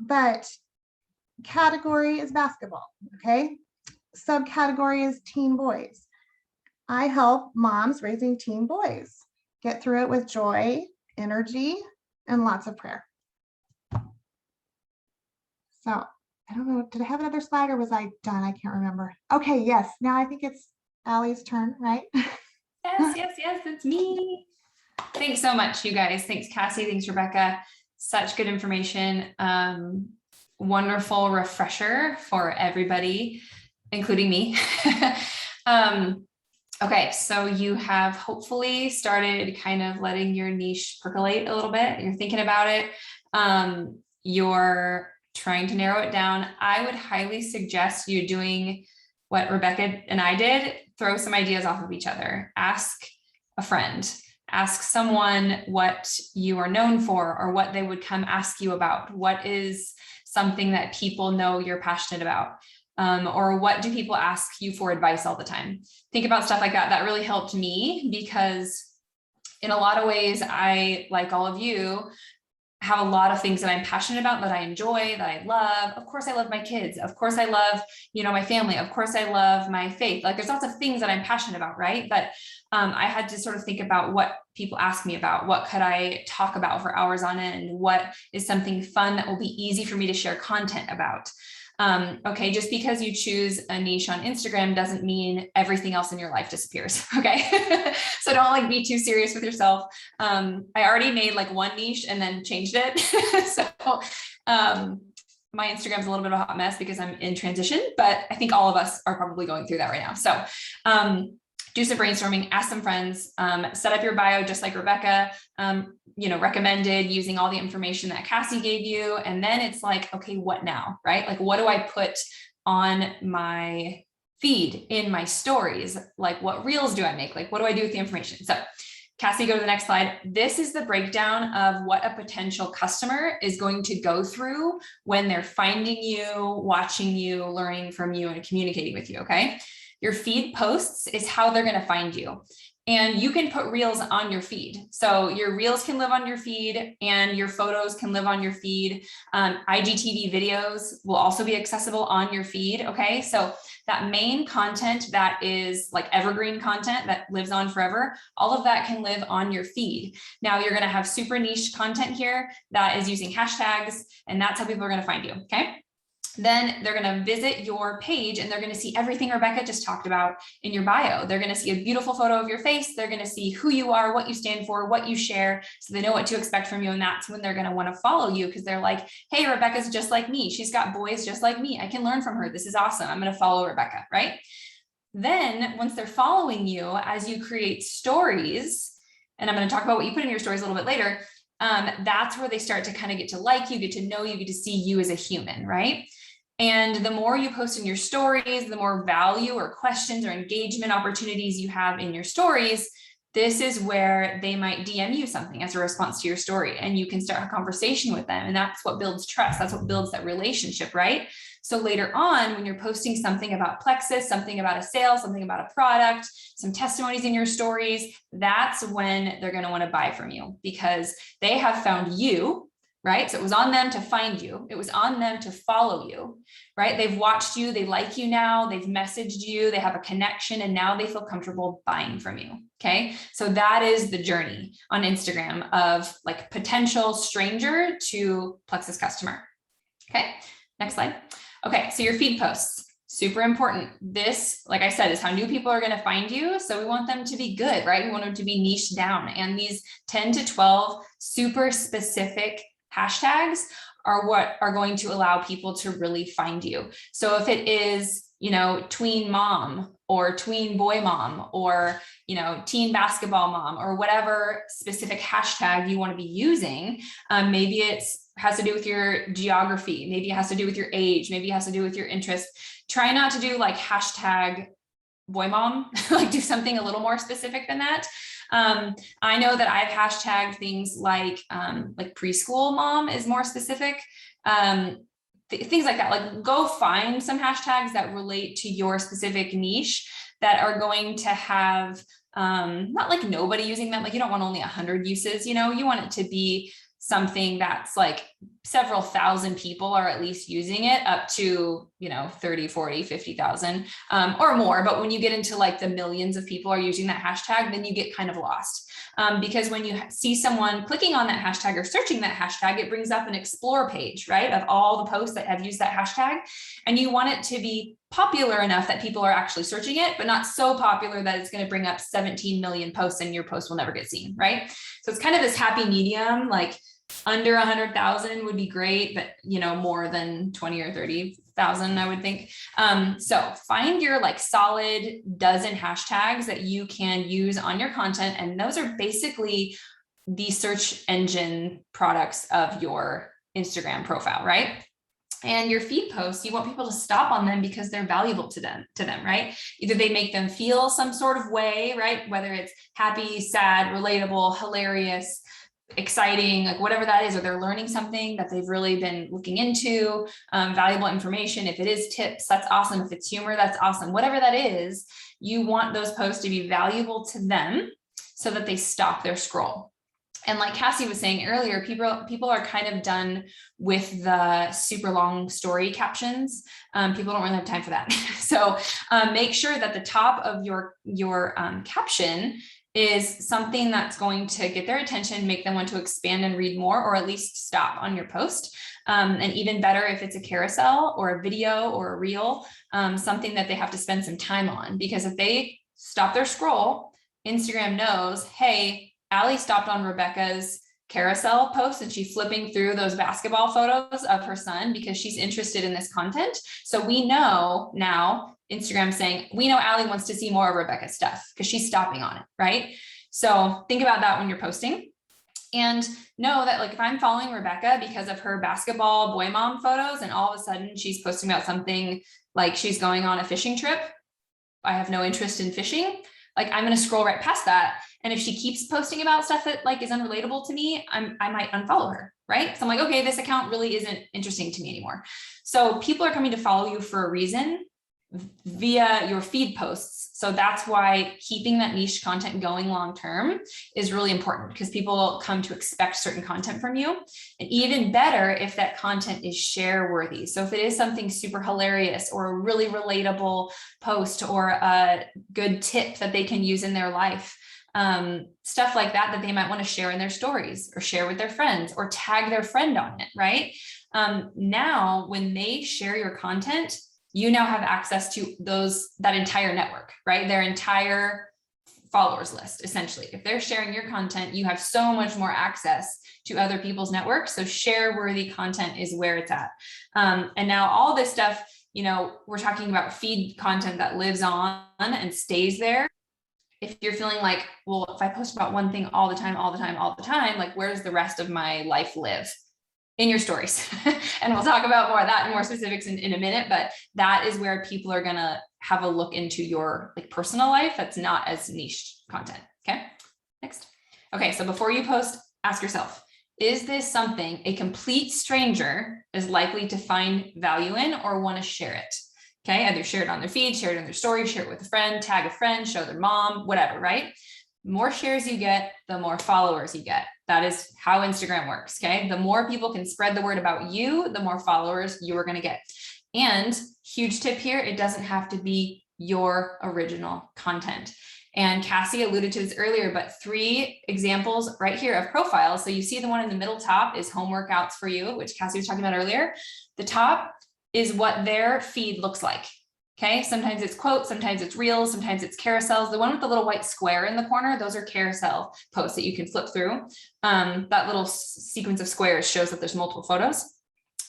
But category is basketball. Okay. Subcategory is teen boys. I help moms raising teen boys get through it with joy, energy, and lots of prayer. So I don't know, did I have another slide or was I done? I can't remember. Okay, yes, now I think it's Allie's turn, right? Yes, it's me. Thanks so much, you guys. Thanks, Cassie. Thanks, Rebecca. Such good information. Wonderful refresher for everybody, including me. Okay, so you have hopefully started kind of letting your niche percolate a little bit. You're thinking about it. You're trying to narrow it down. I would highly suggest you doing what Rebecca and I did. throw some ideas off of each other. Ask a friend, ask someone what you are known for or what they would come ask you about. What is something that people know you're passionate about? Or what do people ask you for advice all the time? Think about stuff like that. That really helped me because in a lot of ways, I, like all of you, have a lot of things that I'm passionate about, that I enjoy, that I love. Of course, I love my kids. Of course, I love, my family. Of course, I love my faith. Like there's lots of things that I'm passionate about, right? But I had to sort of think about what people ask me about. What could I talk about for hours on end? What is something fun that will be easy for me to share content about? Okay, just because you choose a niche on Instagram doesn't mean everything else in your life disappears. Okay. So don't like be too serious with yourself. I already made like one niche and then changed it. So my Instagram's a little bit of a hot mess because I'm in transition, but I think all of us are probably going through that right now. So do some brainstorming, ask some friends, set up your bio just like Rebecca, recommended, using all the information that Cassie gave you. And then it's like, okay, what now, right? Like, what do I put on my feed, in my stories? Like, what reels do I make? Like, what do I do with the information? So Cassie, go to the next slide. This is the breakdown of what a potential customer is going to go through when they're finding you, watching you, learning from you, and communicating with you, okay? Your feed posts is how they're going to find you. And you can put reels on your feed. So your reels can live on your feed and your photos can live on your feed. IGTV videos will also be accessible on your feed. Okay. So that main content that is like evergreen content that lives on forever, all of that can live on your feed. Now you're going to have super niche content here that is using hashtags, and that's how people are going to find you. Okay. Then they're going to visit your page and they're going to see everything Rebecca just talked about in your bio. They're going to see a beautiful photo of your face. They're going to see who you are, what you stand for, what you share, so they know what to expect from you. And that's when they're going to want to follow you, because they're like, hey, Rebecca's just like me. She's got boys just like me. I can learn from her. This is awesome. I'm going to follow Rebecca, right? Then once they're following you, as you create stories, and I'm going to talk about what you put in your stories a little bit later, that's where they start to kind of get to like you, get to know you, get to see you as a human, right? And the more you post in your stories, the more value or questions or engagement opportunities you have in your stories, this is where they might DM you something as a response to your story, and you can start a conversation with them. And that's what builds trust. That's what builds that relationship, right? So later on, when you're posting something about Plexus, something about a sale, something about a product, some testimonies in your stories, that's when they're going to want to buy from you, because they have found you. Right? So it was on them to find you. It was on them to follow you, right? They've watched you. They like you now. They've messaged you. They have a connection, and now they feel comfortable buying from you. Okay. So that is the journey on Instagram of like potential stranger to Plexus customer. Okay. Next slide. Okay. So your feed posts, super important. This, like I said, is how new people are going to find you. So we want them to be good, right? We want them to be niched down, and these 10 to 12 super specific hashtags are what are going to allow people to really find you. So if it is, tween mom or tween boy mom or, teen basketball mom or whatever specific hashtag you want to be using, maybe it's has to do with your geography. Maybe it has to do with your age. Maybe it has to do with your interest. Try not to do like hashtag boy mom, like do something a little more specific than that. I know that I've hashtagged things like preschool mom is more specific. Things like that, like go find some hashtags that relate to your specific niche that are going to have, not like nobody using them. Like you don't want only 100 uses, you want it to be something that's like several thousand people are at least using it, up to 30, 40, 50,000 or more. But when you get into like the millions of people are using that hashtag, then you get kind of lost, because when you see someone clicking on that hashtag or searching that hashtag, it brings up an explore page, right, of all the posts that have used that hashtag. And you want it to be popular enough that people are actually searching it, but not so popular that it's going to bring up 17 million posts and your post will never get seen, right? So it's kind of this happy medium, like under 100,000 would be great, but more than 20 or 30,000, I would think. So find your like solid dozen hashtags that you can use on your content. And those are basically the search engine products of your Instagram profile, right? And your feed posts, you want people to stop on them because they're valuable to them, right? Either they make them feel some sort of way, right? Whether it's happy, sad, relatable, hilarious, exciting, like whatever that is, or they're learning something that they've really been looking into, valuable information. If it is tips, that's awesome. If it's humor, that's awesome. Whatever that is, you want those posts to be valuable to them so that they stop their scroll. And like Cassie was saying earlier, people are kind of done with the super long story captions. People don't really have time for that. So make sure that the top of your caption is something that's going to get their attention, make them want to expand and read more, or at least stop on your post. And even better if it's a carousel or a video or a reel, something that they have to spend some time on. Because if they stop their scroll, Instagram knows, hey, Allie stopped on Rebecca's carousel post and she's flipping through those basketball photos of her son because she's interested in this content. So we know now, Instagram saying, we know Allie wants to see more of Rebecca's stuff because she's stopping on it, right? So think about that when you're posting. And know that like if I'm following Rebecca because of her basketball boy mom photos and all of a sudden she's posting about something like she's going on a fishing trip, I have no interest in fishing. Like I'm going to scroll right past that. And if she keeps posting about stuff that like is unrelatable to me, I might unfollow her, right? So I'm like, okay, this account really isn't interesting to me anymore. So people are coming to follow you for a reason via your feed posts. So that's why keeping that niche content going long-term is really important because people come to expect certain content from you. And even better if that content is share worthy. So if it is something super hilarious or a really relatable post or a good tip that they can use in their life, stuff like that they might want to share in their stories or share with their friends or tag their friend on it, right? Now, when they share your content, you now have access to that entire network, right? Their entire followers list, essentially. If they're sharing your content, you have so much more access to other people's networks. So share worthy content is where it's at. And now all this stuff, we're talking about feed content that lives on and stays there. If you're feeling like, well, if I post about one thing all the time, like where's the rest of my life live? In your stories. And we'll talk about more of that and more specifics in a minute, but that is where people are gonna have a look into your like personal life that's not as niche content. Okay, next. Okay, so before you post, ask yourself, is this something a complete stranger is likely to find value in or want to share it? Okay, either share it on their feed, share it in their story, share it with a friend, tag a friend, show their mom, whatever, right? The more shares you get, the more followers you get. That is how Instagram works, okay? The more people can spread the word about you, the more followers you are going to get. And huge tip here, it doesn't have to be your original content. And Cassie alluded to this earlier, but 3 examples right here of profiles. So you see the one in the middle top is home workouts for you, which Cassie was talking about earlier. The top is what their feed looks like. Okay, sometimes it's quotes, sometimes it's reels, sometimes it's carousels. The one with the little white square in the corner, those are carousel posts that you can flip through. That little sequence of squares shows that there's multiple photos.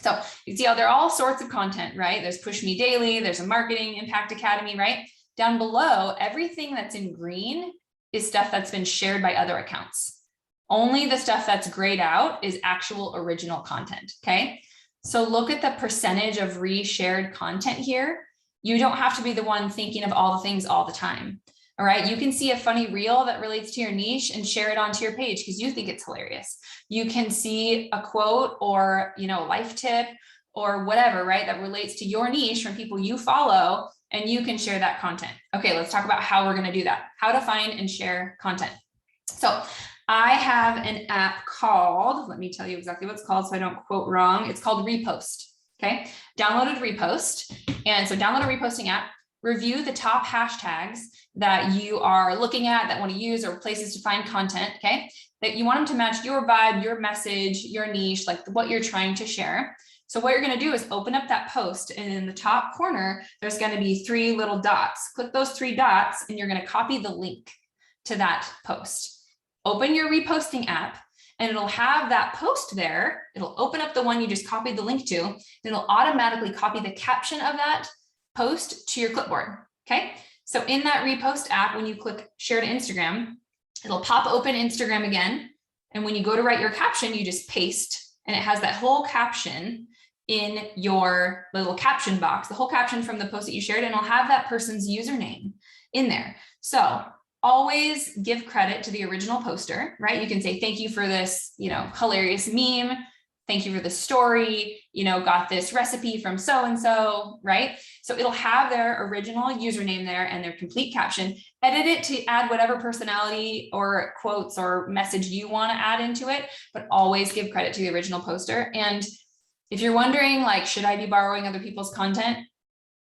So you see how they're all sorts of content, right? There's Push Me Daily, there's a Marketing Impact Academy, right? Down below, everything that's in green is stuff that's been shared by other accounts. Only the stuff that's grayed out is actual original content, okay? So look at the percentage of reshared content here. You don't have to be the one thinking of all the things all the time. All right. You can see a funny reel that relates to your niche and share it onto your page because you think it's hilarious. You can see a quote or, life tip or whatever, right, that relates to your niche from people you follow, and you can share that content. Okay, let's talk about how we're going to do that. How to find and share content. So I have an app called, let me tell you exactly what it's called so I don't quote wrong. It's called Repost. Okay, downloaded Repost. And so download a reposting app, review the top hashtags that you are looking at that want to use or places to find content, okay, that you want them to match your vibe, your message, your niche, like what you're trying to share. So what you're going to do is open up that post, and in the top corner, there's going to be 3 little dots. Click those 3 dots and you're going to copy the link to that post. Open your reposting app, and it'll have that post there. It'll open up the one you just copied the link to, and it'll automatically copy the caption of that post to your clipboard, okay? So in that repost app, when you click share to Instagram, it'll pop open Instagram again. And when you go to write your caption, you just paste, and it has that whole caption in your little caption box, the whole caption from the post that you shared, and it'll have that person's username in there. So always give credit to the original poster, right? You can say, thank you for this, hilarious meme. Thank you for the story, got this recipe from so-and-so, right? So it'll have their original username there and their complete caption. Edit it to add whatever personality or quotes or message you want to add into it, but always give credit to the original poster. And if you're wondering, like, should I be borrowing other people's content?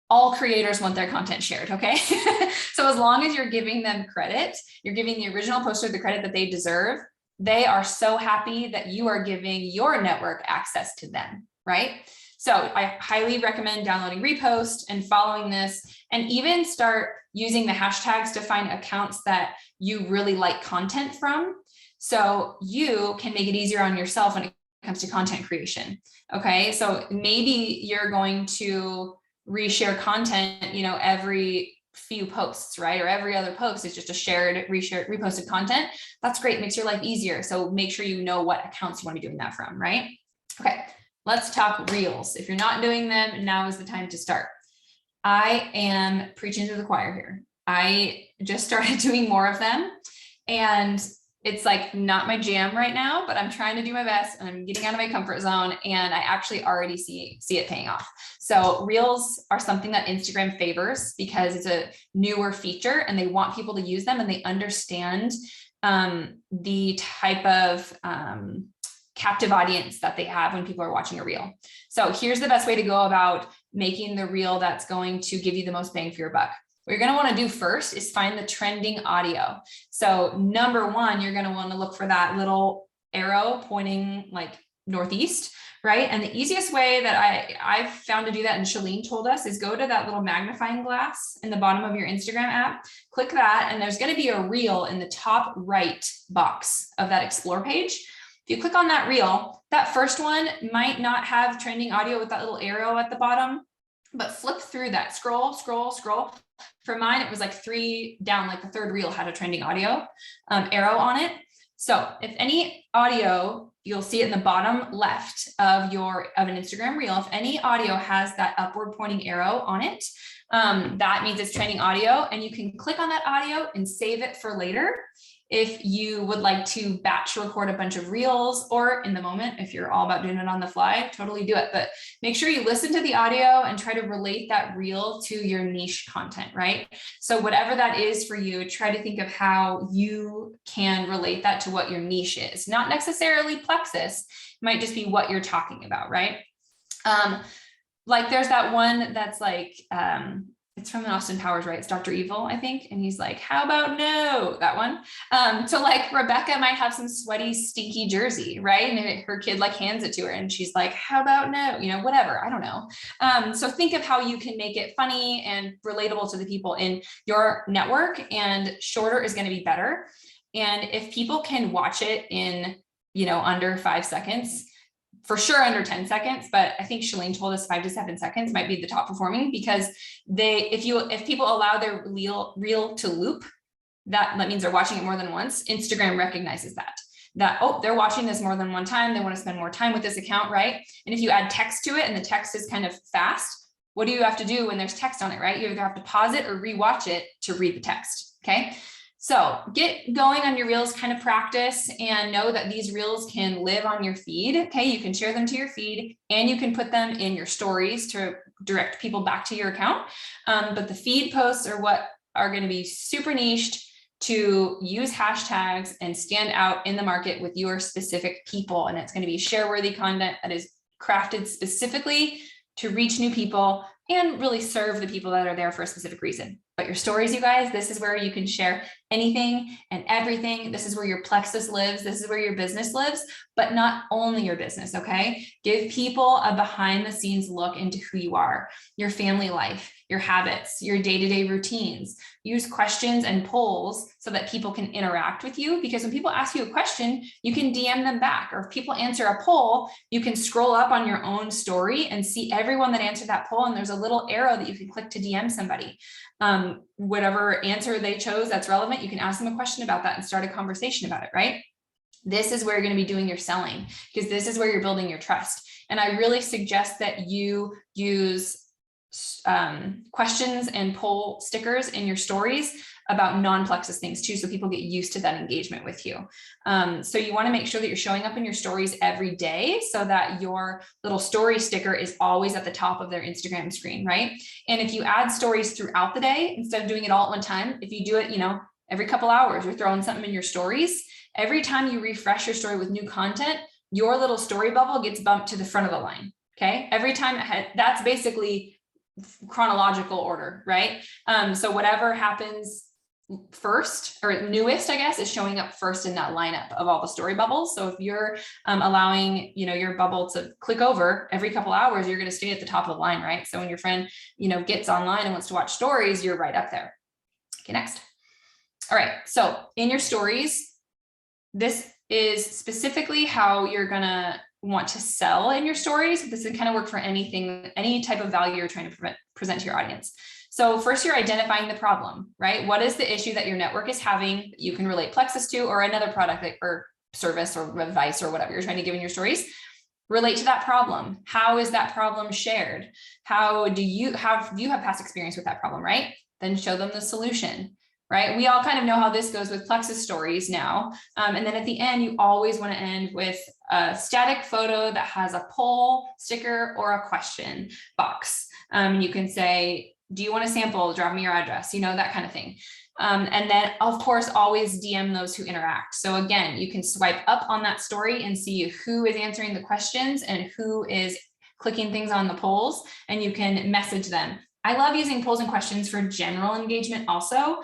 All creators want their content shared, okay? So as long as you're giving them credit, you're giving the original poster the credit that they deserve, they are so happy that you are giving your network access to them, right? So I highly recommend downloading Repost and following this, and even start using the hashtags to find accounts that you really like content from. So you can make it easier on yourself when it comes to content creation, okay? So maybe you're going to reshare content, every few posts, right? Or every other post is just a reposted content. That's great. Makes your life easier. So make sure you know what accounts you want to be doing that from, right? Okay, let's talk reels. If you're not doing them, now is the time to start. I am preaching to the choir here. I just started doing more of them, and it's like not my jam right now, but I'm trying to do my best, and I'm getting out of my comfort zone, and I actually already see it paying off. So reels are something that Instagram favors because it's a newer feature and they want people to use them, and they understand the type of captive audience that they have when people are watching a reel. So here's the best way to go about making the reel that's going to give you the most bang for your buck. What you're going to want to do first is find the trending audio. So number one, you're going to want to look for that little arrow pointing like northeast, right? And the easiest way that I've found to do that, and Shalene told us, is go to that little magnifying glass in the bottom of your Instagram app, click that, and there's going to be a reel in the top right box of that explore page. If you click on that reel, that first one might not have trending audio with that little arrow at the bottom, but flip through that, scroll. For mine, it was like 3 down, like the third reel had a trending audio arrow on it. So if any audio, you'll see it in the bottom left of an Instagram reel. If any audio has that upward pointing arrow on it, that means it's trending audio, and you can click on that audio and save it for later. If you would like to batch record a bunch of reels, or in the moment, if you're all about doing it on the fly, totally do it. But make sure you listen to the audio and try to relate that reel to your niche content, right? So whatever that is for you, try to think of how you can relate that to what your niche is. Not necessarily plexus, it might just be what you're talking about, right? Like there's that one that's like, it's from Austin Powers, right? It's Dr. Evil, I think. And he's like, how about no, that one. So like Rebecca might have some sweaty, stinky jersey, right? And her kid like hands it to her and she's like, how about no, whatever, I don't know. So think of how you can make it funny and relatable to the people in your network, and shorter is going to be better. And if people can watch it in, under 5 seconds, for sure under 10 seconds, but I think Shalene told us 5 to 7 seconds might be the top performing, because if people allow their reel to loop, that means they're watching it more than once. Instagram recognizes that, oh, they're watching this more than one time. They want to spend more time with this account, right? And if you add text to it and the text is kind of fast, what do you have to do when there's text on it, right? You either have to pause it or rewatch it to read the text, okay? So get going on your reels, kind of practice, and know that these reels can live on your feed. Okay, you can share them to your feed, and you can put them in your stories to direct people back to your account. But the feed posts are what are going to be super niched to use hashtags and stand out in the market with your specific people. And it's going to be share-worthy content that is crafted specifically to reach new people and really serve the people that are there for a specific reason. But your stories, you guys, this is where you can share anything and everything. This is where your plexus lives. This is where your business lives, but not only your business, okay? Give people a behind the scenes look into who you are, your family life, your habits, your day-to-day routines. Use questions and polls so that people can interact with you, because when people ask you a question, you can DM them back. Or if people answer a poll, you can scroll up on your own story and see everyone that answered that poll, and there's a little arrow that you can click to DM somebody. Whatever answer they chose that's relevant, you can ask them a question about that and start a conversation about it, right? This is where you're going to be doing your selling, because this is where you're building your trust. And I really suggest that you use questions and poll stickers in your stories about non-Plexus things too, so people get used to that engagement with you. So you want to make sure that you're showing up in your stories every day so that your little story sticker is always at the top of their Instagram screen, right? And if you add stories throughout the day, instead of doing it all at one time, if you do it, every couple hours, you're throwing something in your stories. Every time you refresh your story with new content, your little story bubble gets bumped to the front of the line. Okay. Every time that's basically chronological order, right? So whatever happens first or newest, I guess, is showing up first in that lineup of all the story bubbles. So if you're allowing, your bubble to click over every couple hours, you're going to stay at the top of the line, right? So when your friend, gets online and wants to watch stories, you're right up there. Okay, next. All right. So in your stories, this is specifically how you're going to want to sell in your stories. This can kind of work for anything, any type of value you're trying to present to your audience. So first, you're identifying the problem, right? What is the issue that your network is having that you can relate Plexus to, or another product or service or advice or whatever you're trying to give in your stories? Relate to that problem. How is that problem shared? How do you have past experience with that problem, right? Then show them the solution, right? We all kind of know how this goes with Plexus stories now. And then at the end, you always want to end with a static photo that has a poll sticker or a question box. You can say, do you want a sample? Drop me your address, that kind of thing. And then of course, always DM those who interact. So again, you can swipe up on that story and see who is answering the questions and who is clicking things on the polls, and you can message them. I love using polls and questions for general engagement also,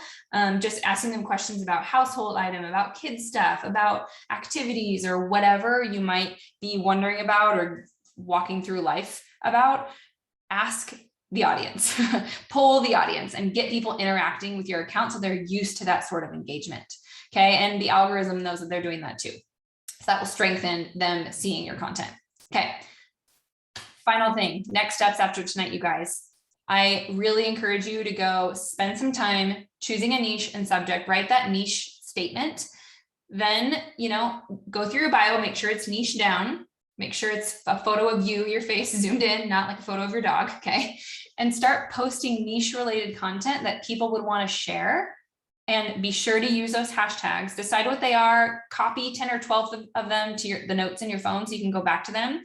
just asking them questions about household item, about kids stuff, about activities, or whatever you might be wondering about or walking through life about. Ask the audience, poll the audience, and get people interacting with your account so they're used to that sort of engagement. Okay, and the algorithm knows that they're doing that too. So that will strengthen them seeing your content. Okay, final thing, next steps after tonight, you guys. I really encourage you to go spend some time choosing a niche and subject, write that niche statement. Then, go through your bio, make sure it's niche down, make sure it's a photo of you, your face zoomed in, not like a photo of your dog. Okay. And start posting niche related content that people would want to share, and be sure to use those hashtags. Decide what they are, copy 10 or 12 of them to the notes in your phone so you can go back to them.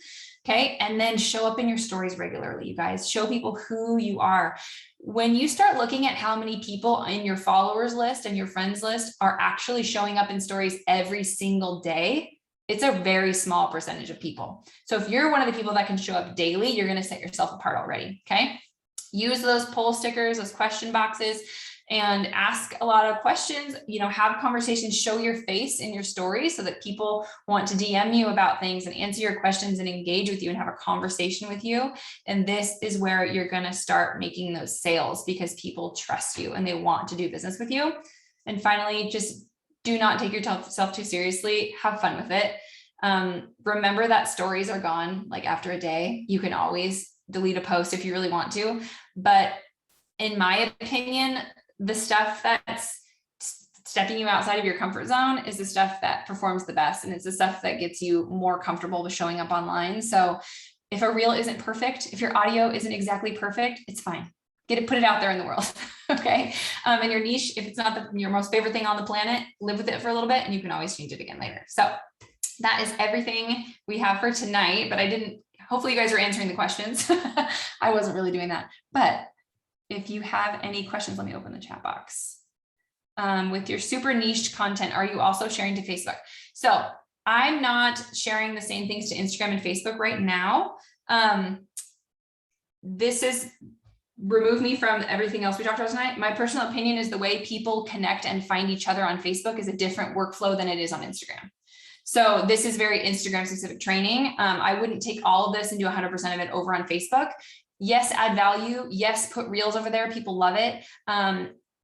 Okay. And then show up in your stories regularly, you guys. Show people who you are. When you start looking at how many people in your followers list and your friends list are actually showing up in stories every single day, it's a very small percentage of people. So if you're one of the people that can show up daily, you're going to set yourself apart already. Okay. Use those poll stickers, those question boxes, and ask a lot of questions, have conversations, show your face in your stories so that people want to DM you about things and answer your questions and engage with you and have a conversation with you. And this is where you're going to start making those sales, because people trust you and they want to do business with you. And finally, just do not take yourself too seriously. Have fun with it. Remember that stories are gone like after a day. You can always delete a post if you really want to. But in my opinion, the stuff that's stepping you outside of your comfort zone is the stuff that performs the best. And it's the stuff that gets you more comfortable with showing up online. So if a reel isn't perfect, if your audio isn't exactly perfect, it's fine. Put it out there in the world. Okay. And your niche, if it's not your most favorite thing on the planet, live with it for a little bit and you can always change it again later. So that is everything we have for tonight, but hopefully you guys are answering the questions. I wasn't really doing that, but if you have any questions, let me open the chat box. With your super niche content, are you also sharing to Facebook? So I'm not sharing the same things to Instagram and Facebook right now. This is remove me from everything else we talked about tonight. My personal opinion is the way people connect and find each other on Facebook is a different workflow than it is on Instagram. So this is very Instagram specific training. I wouldn't take all of this and do 100% of it over on Facebook. Yes, add value. Yes, put reels over there. People love it.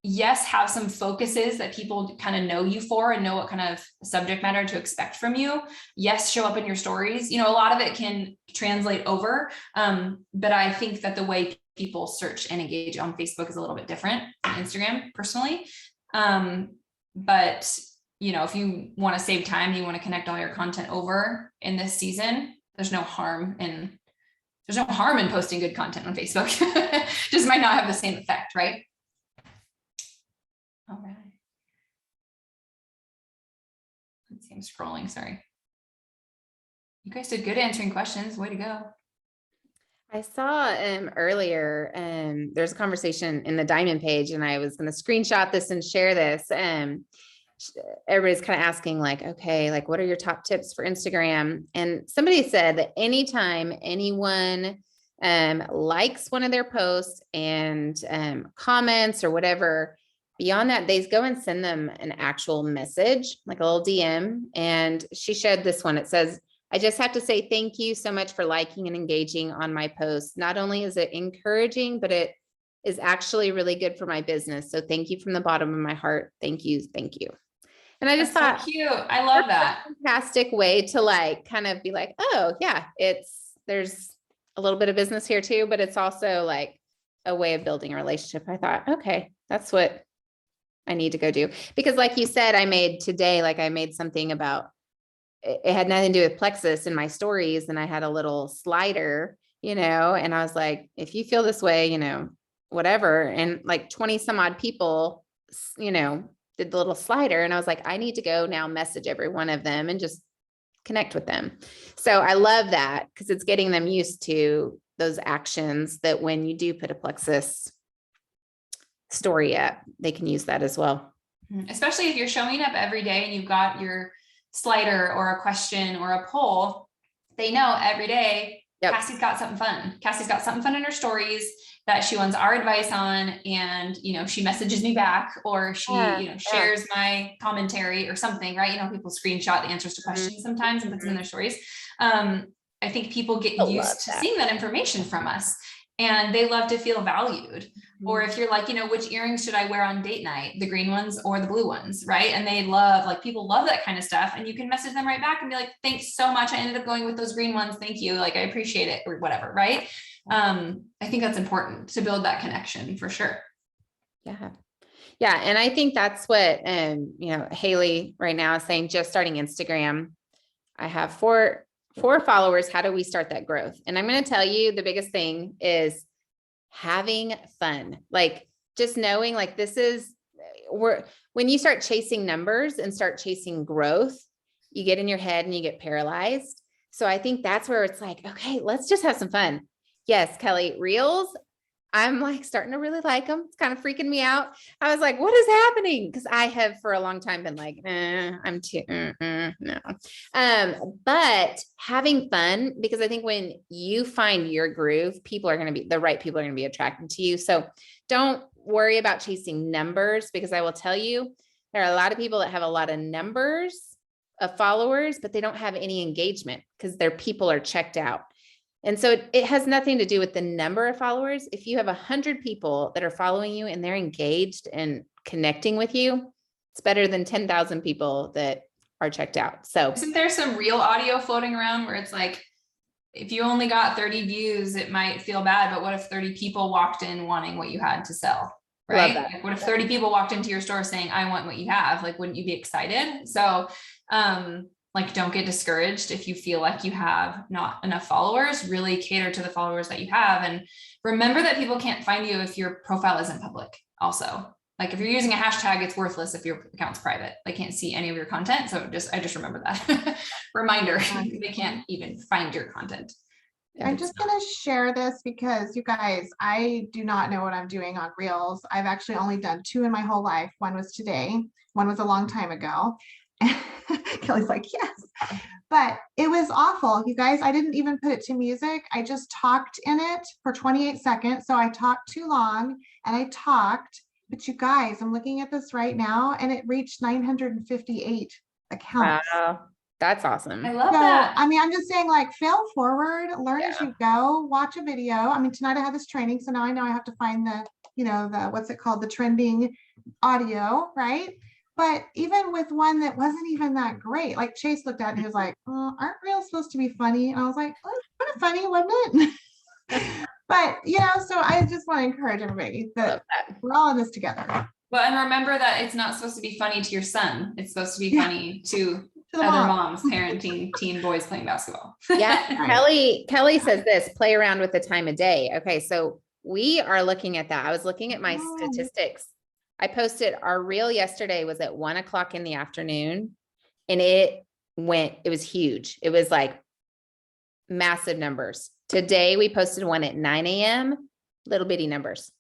Yes, have some focuses that people kind of know you for and know what kind of subject matter to expect from you. Yes, show up in your stories. A lot of it can translate over. But I think that the way people search and engage on Facebook is a little bit different than Instagram personally. But if you want to save time, you want to connect all your content over in this season, there's no harm in posting good content on Facebook. Just might not have the same effect, right? All right. Let's see, I'm scrolling, sorry. You guys did good answering questions. Way to go. I saw earlier, there's a conversation in the Diamond page, and I was going to screenshot this and share this. Everybody's kind of asking like, okay, like what are your top tips for Instagram? And somebody said that anytime anyone likes one of their posts and comments or whatever, beyond that, they go and send them an actual message, like a little DM. And she shared this one. It says, I just have to say thank you so much for liking and engaging on my posts. Not only is it encouraging, but it is actually really good for my business. So thank you from the bottom of my heart. Thank you. Thank you. And I just That's thought, so cute. I love that. Fantastic way to like kind of be like, oh yeah, there's a little bit of business here too, but it's also like a way of building a relationship. I thought, okay, that's what I need to go do. Because like you said, I made something about, it had nothing to do with plexus in my stories. And I had a little slider, and I was like, if you feel this way, whatever. And like 20 some odd people, did the little slider. And I was like, I need to go now message every one of them and just connect with them. So I love that because it's getting them used to those actions that when you do put a plexus story up, they can use that as well. Especially if you're showing up every day and you've got your slider or a question or a poll, they know every day, yep, Cassie's got something fun. Cassie's got something fun in her stories that she wants our advice on. And, she messages me back, or she, shares my commentary or something, right? People screenshot the answers to questions sometimes and put them in their stories. I think people get used to seeing that information from us, and they love to feel valued. Or if you're like, which earrings should I wear on date night, the green ones or the blue ones, right? And they love, like, people love that kind of stuff. And you can message them right back and be like, thanks so much. I ended up going with those green ones. Thank you. Like, I appreciate it, or whatever, right? I think that's important to build that connection for sure. Yeah. Yeah. And I think that's what, Haley right now is saying, just starting Instagram. I have four followers. How do we start that growth? And I'm going to tell you, the biggest thing is having fun. Like, just knowing like when you start chasing numbers and start chasing growth, you get in your head and you get paralyzed. So I think that's where it's like, okay, let's just have some fun. Yes, Kelly, Reels, I'm like starting to really like them. It's kind of freaking me out. I was like, what is happening? Because I have for a long time been like, I'm too, no. But having fun, because I think when you find your groove, the right people are going to be attracted to you. So don't worry about chasing numbers, because I will tell you, there are a lot of people that have a lot of numbers of followers, but they don't have any engagement because their people are checked out. And so it has nothing to do with the number of followers. If you have 100 people that are following you and they're engaged and connecting with you, it's better than 10,000 people that are checked out. So isn't there some real audio floating around where it's like, if you only got 30 views, it might feel bad, but what if 30 people walked in wanting what you had to sell? Right? Like, what if 30 people walked into your store saying, I want what you have? Like, wouldn't you be excited? So, like, don't get discouraged if you feel like you have not enough followers. Really cater to the followers that you have. And remember that people can't find you if your profile isn't public. Also, like, if you're using a hashtag, it's worthless if your account's private. They can't see any of your content. So I just remember that reminder. They can't even find your content. I'm just going to share this because, you guys, I do not know what I'm doing on Reels. I've actually only done 2 in my whole life. One was today. One was a long time ago. Kelly's like, yes, but it was awful. You guys, I didn't even put it to music. I just talked in it for 28 seconds. So I talked too long and I talked, but you guys, I'm looking at this right now and it reached 958 accounts. Wow, that's awesome. I love that. I mean, I'm just saying, like, fail forward, learn as you go, watch a video. I mean, tonight I had this training. So now I know I have to find the what's it called? The trending audio, right? But even with one that wasn't even that great, like Chase looked at it and he was like, aren't Reels supposed to be funny? And I was like, well, it's kind of funny, wasn't it? But, so I just want to encourage everybody that we're all in this together. Well, and remember that it's not supposed to be funny to your son. It's supposed to be funny to To the Other mom. moms parenting teen boys playing basketball. Yeah. Right. Kelly says this, play around with the time of day. Okay. So we are looking at that. I was looking at my Oh. statistics. I posted our reel yesterday was at 1 o'clock in the afternoon and it was huge. It was like massive numbers. Today we posted one at 9 a.m., little bitty numbers.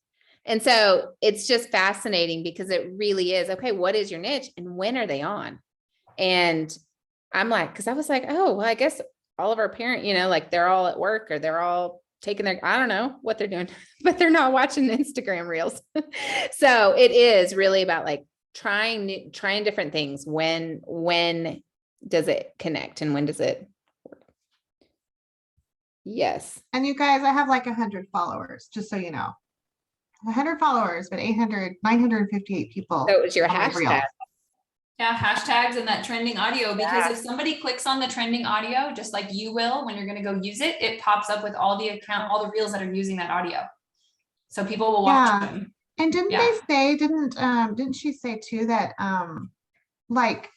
And so it's just fascinating because it really is, okay, what is your niche and when are they on? And I'm like, cause I was like, oh, well, I guess all of our parent, like they're all at work or they're all taking I don't know what they're doing, but they're not watching Instagram reels. So it is really about like trying different things. When does it connect and when does it work? Yes. And you guys, I have like 100 followers, just so you know. 100 followers, but 958 people. So it was your on my hashtag. reels. Yeah, hashtags and that trending audio, because if somebody clicks on the trending audio, just like you will, when you're going to go use it, it pops up with all the reels that are using that audio. So people will watch them. And didn't she say too that, like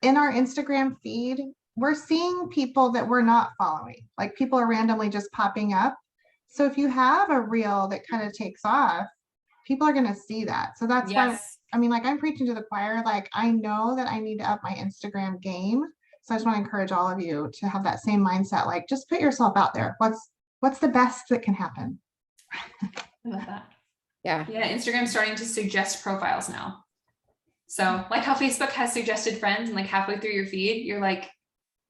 in our Instagram feed, we're seeing people that we're not following, like people are randomly just popping up. So if you have a reel that kind of takes off, people are going to see that. So that's why, I mean, like I'm preaching to the choir, like I know that I need to up my Instagram game. So I just want to encourage all of you to have that same mindset, like just put yourself out there. What's the best that can happen? I love that. Yeah. Yeah. Instagram's starting to suggest profiles now. So like how Facebook has suggested friends and like halfway through your feed, you're like,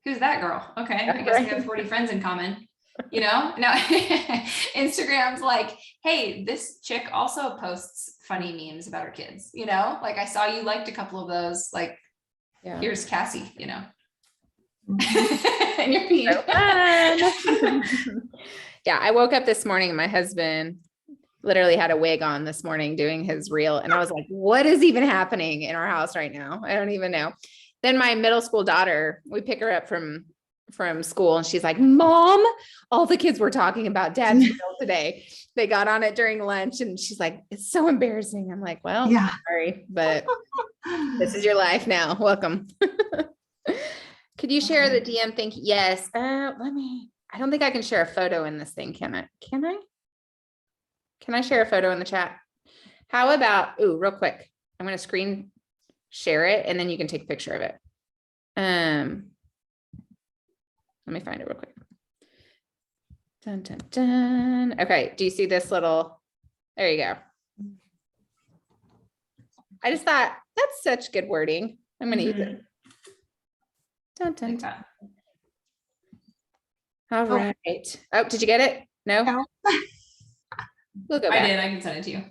who's that girl? Okay. I guess we have 40 friends in common. Now Instagram's like, hey, this chick also posts funny memes about her kids, like I saw you liked a couple of those, like, here's Cassie, and your feed. So yeah. I woke up this morning and my husband literally had a wig on this morning doing his reel. And I was like, what is even happening in our house right now? I don't even know. Then my middle school daughter, we pick her up from school and she's like, Mom, all the kids were talking about Dad's reel today. They got on it during lunch and she's like, it's so embarrassing. I'm like, well, yeah, sorry, but this is your life now. Welcome. Could you share the DM thing? Yes. I don't think I can share a photo in this thing. Can I? Can I share a photo in the chat? How about, real quick, I'm going to screen share it and then you can take a picture of it. Let me find it real quick. Dun, dun, dun. Okay. Do you see this little, there you go. I just thought that's such good wording. I'm going to use it. Dun, dun, dun. All right. Oh, did you get it? No? We'll go back. I did. I can send it to you.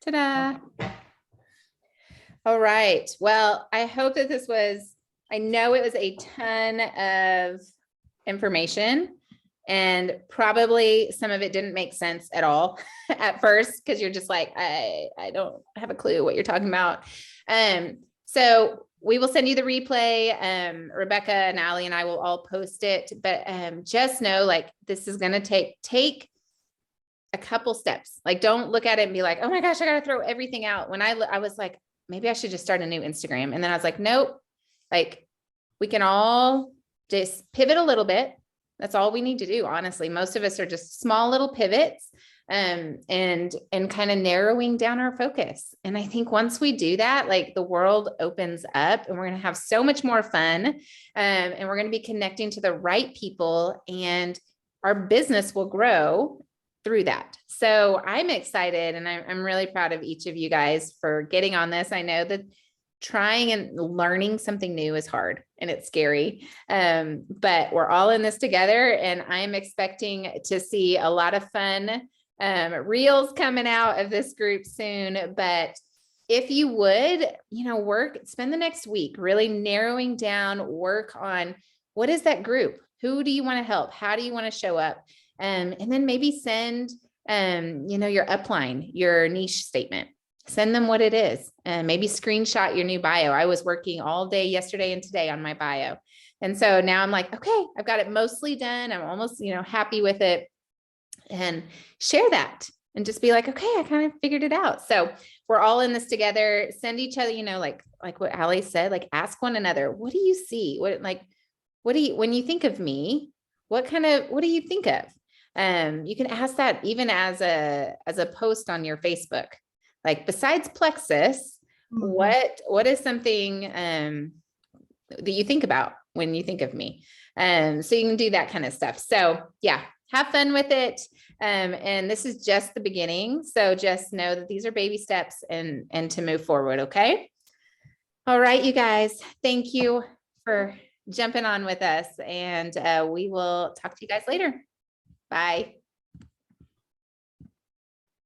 Ta-da. All right. Well, I hope that I know it was a ton of information and probably some of it didn't make sense at all at first, because you're just like, I don't have a clue what you're talking about. So we will send you the replay. Rebecca and Allie and I will all post it, but just know like this is going to take a couple steps. Like, don't look at it and be like, oh my gosh, I got to throw everything out. When I was like, maybe I should just start a new Instagram. And then I was like, nope, like we can all just pivot a little bit. That's all we need to do. Honestly, most of us are just small little pivots, and kind of narrowing down our focus. And I think once we do that, like the world opens up and we're going to have so much more fun. And we're going to be connecting to the right people and our business will grow through that. So I'm excited and I'm really proud of each of you guys for getting on this. I know that trying and learning something new is hard and it's scary. But we're all in this together and I'm expecting to see a lot of fun reels coming out of this group soon. But if you would, spend the next week really narrowing down, work on what is that group? Who do you want to help? How do you want to show up? And then maybe send, your upline, your niche statement. Send them what it is and maybe screenshot your new bio. I was working all day yesterday and today on my bio. And so now I'm like, okay, I've got it mostly done. I'm almost, happy with it, and share that and just be like, okay, I kind of figured it out. So we're all in this together. Send each other, like what Allie said, like ask one another, what do you see? What do you, when you think of me, what do you think of? You can ask that even as a post on your Facebook, like besides plexus, what is something that you think about when you think of me? So you can do that kind of stuff. So yeah, have fun with it. And this is just the beginning. So just know that these are baby steps and to move forward. Okay. All right, you guys, thank you for jumping on with us, and we will talk to you guys later. Bye.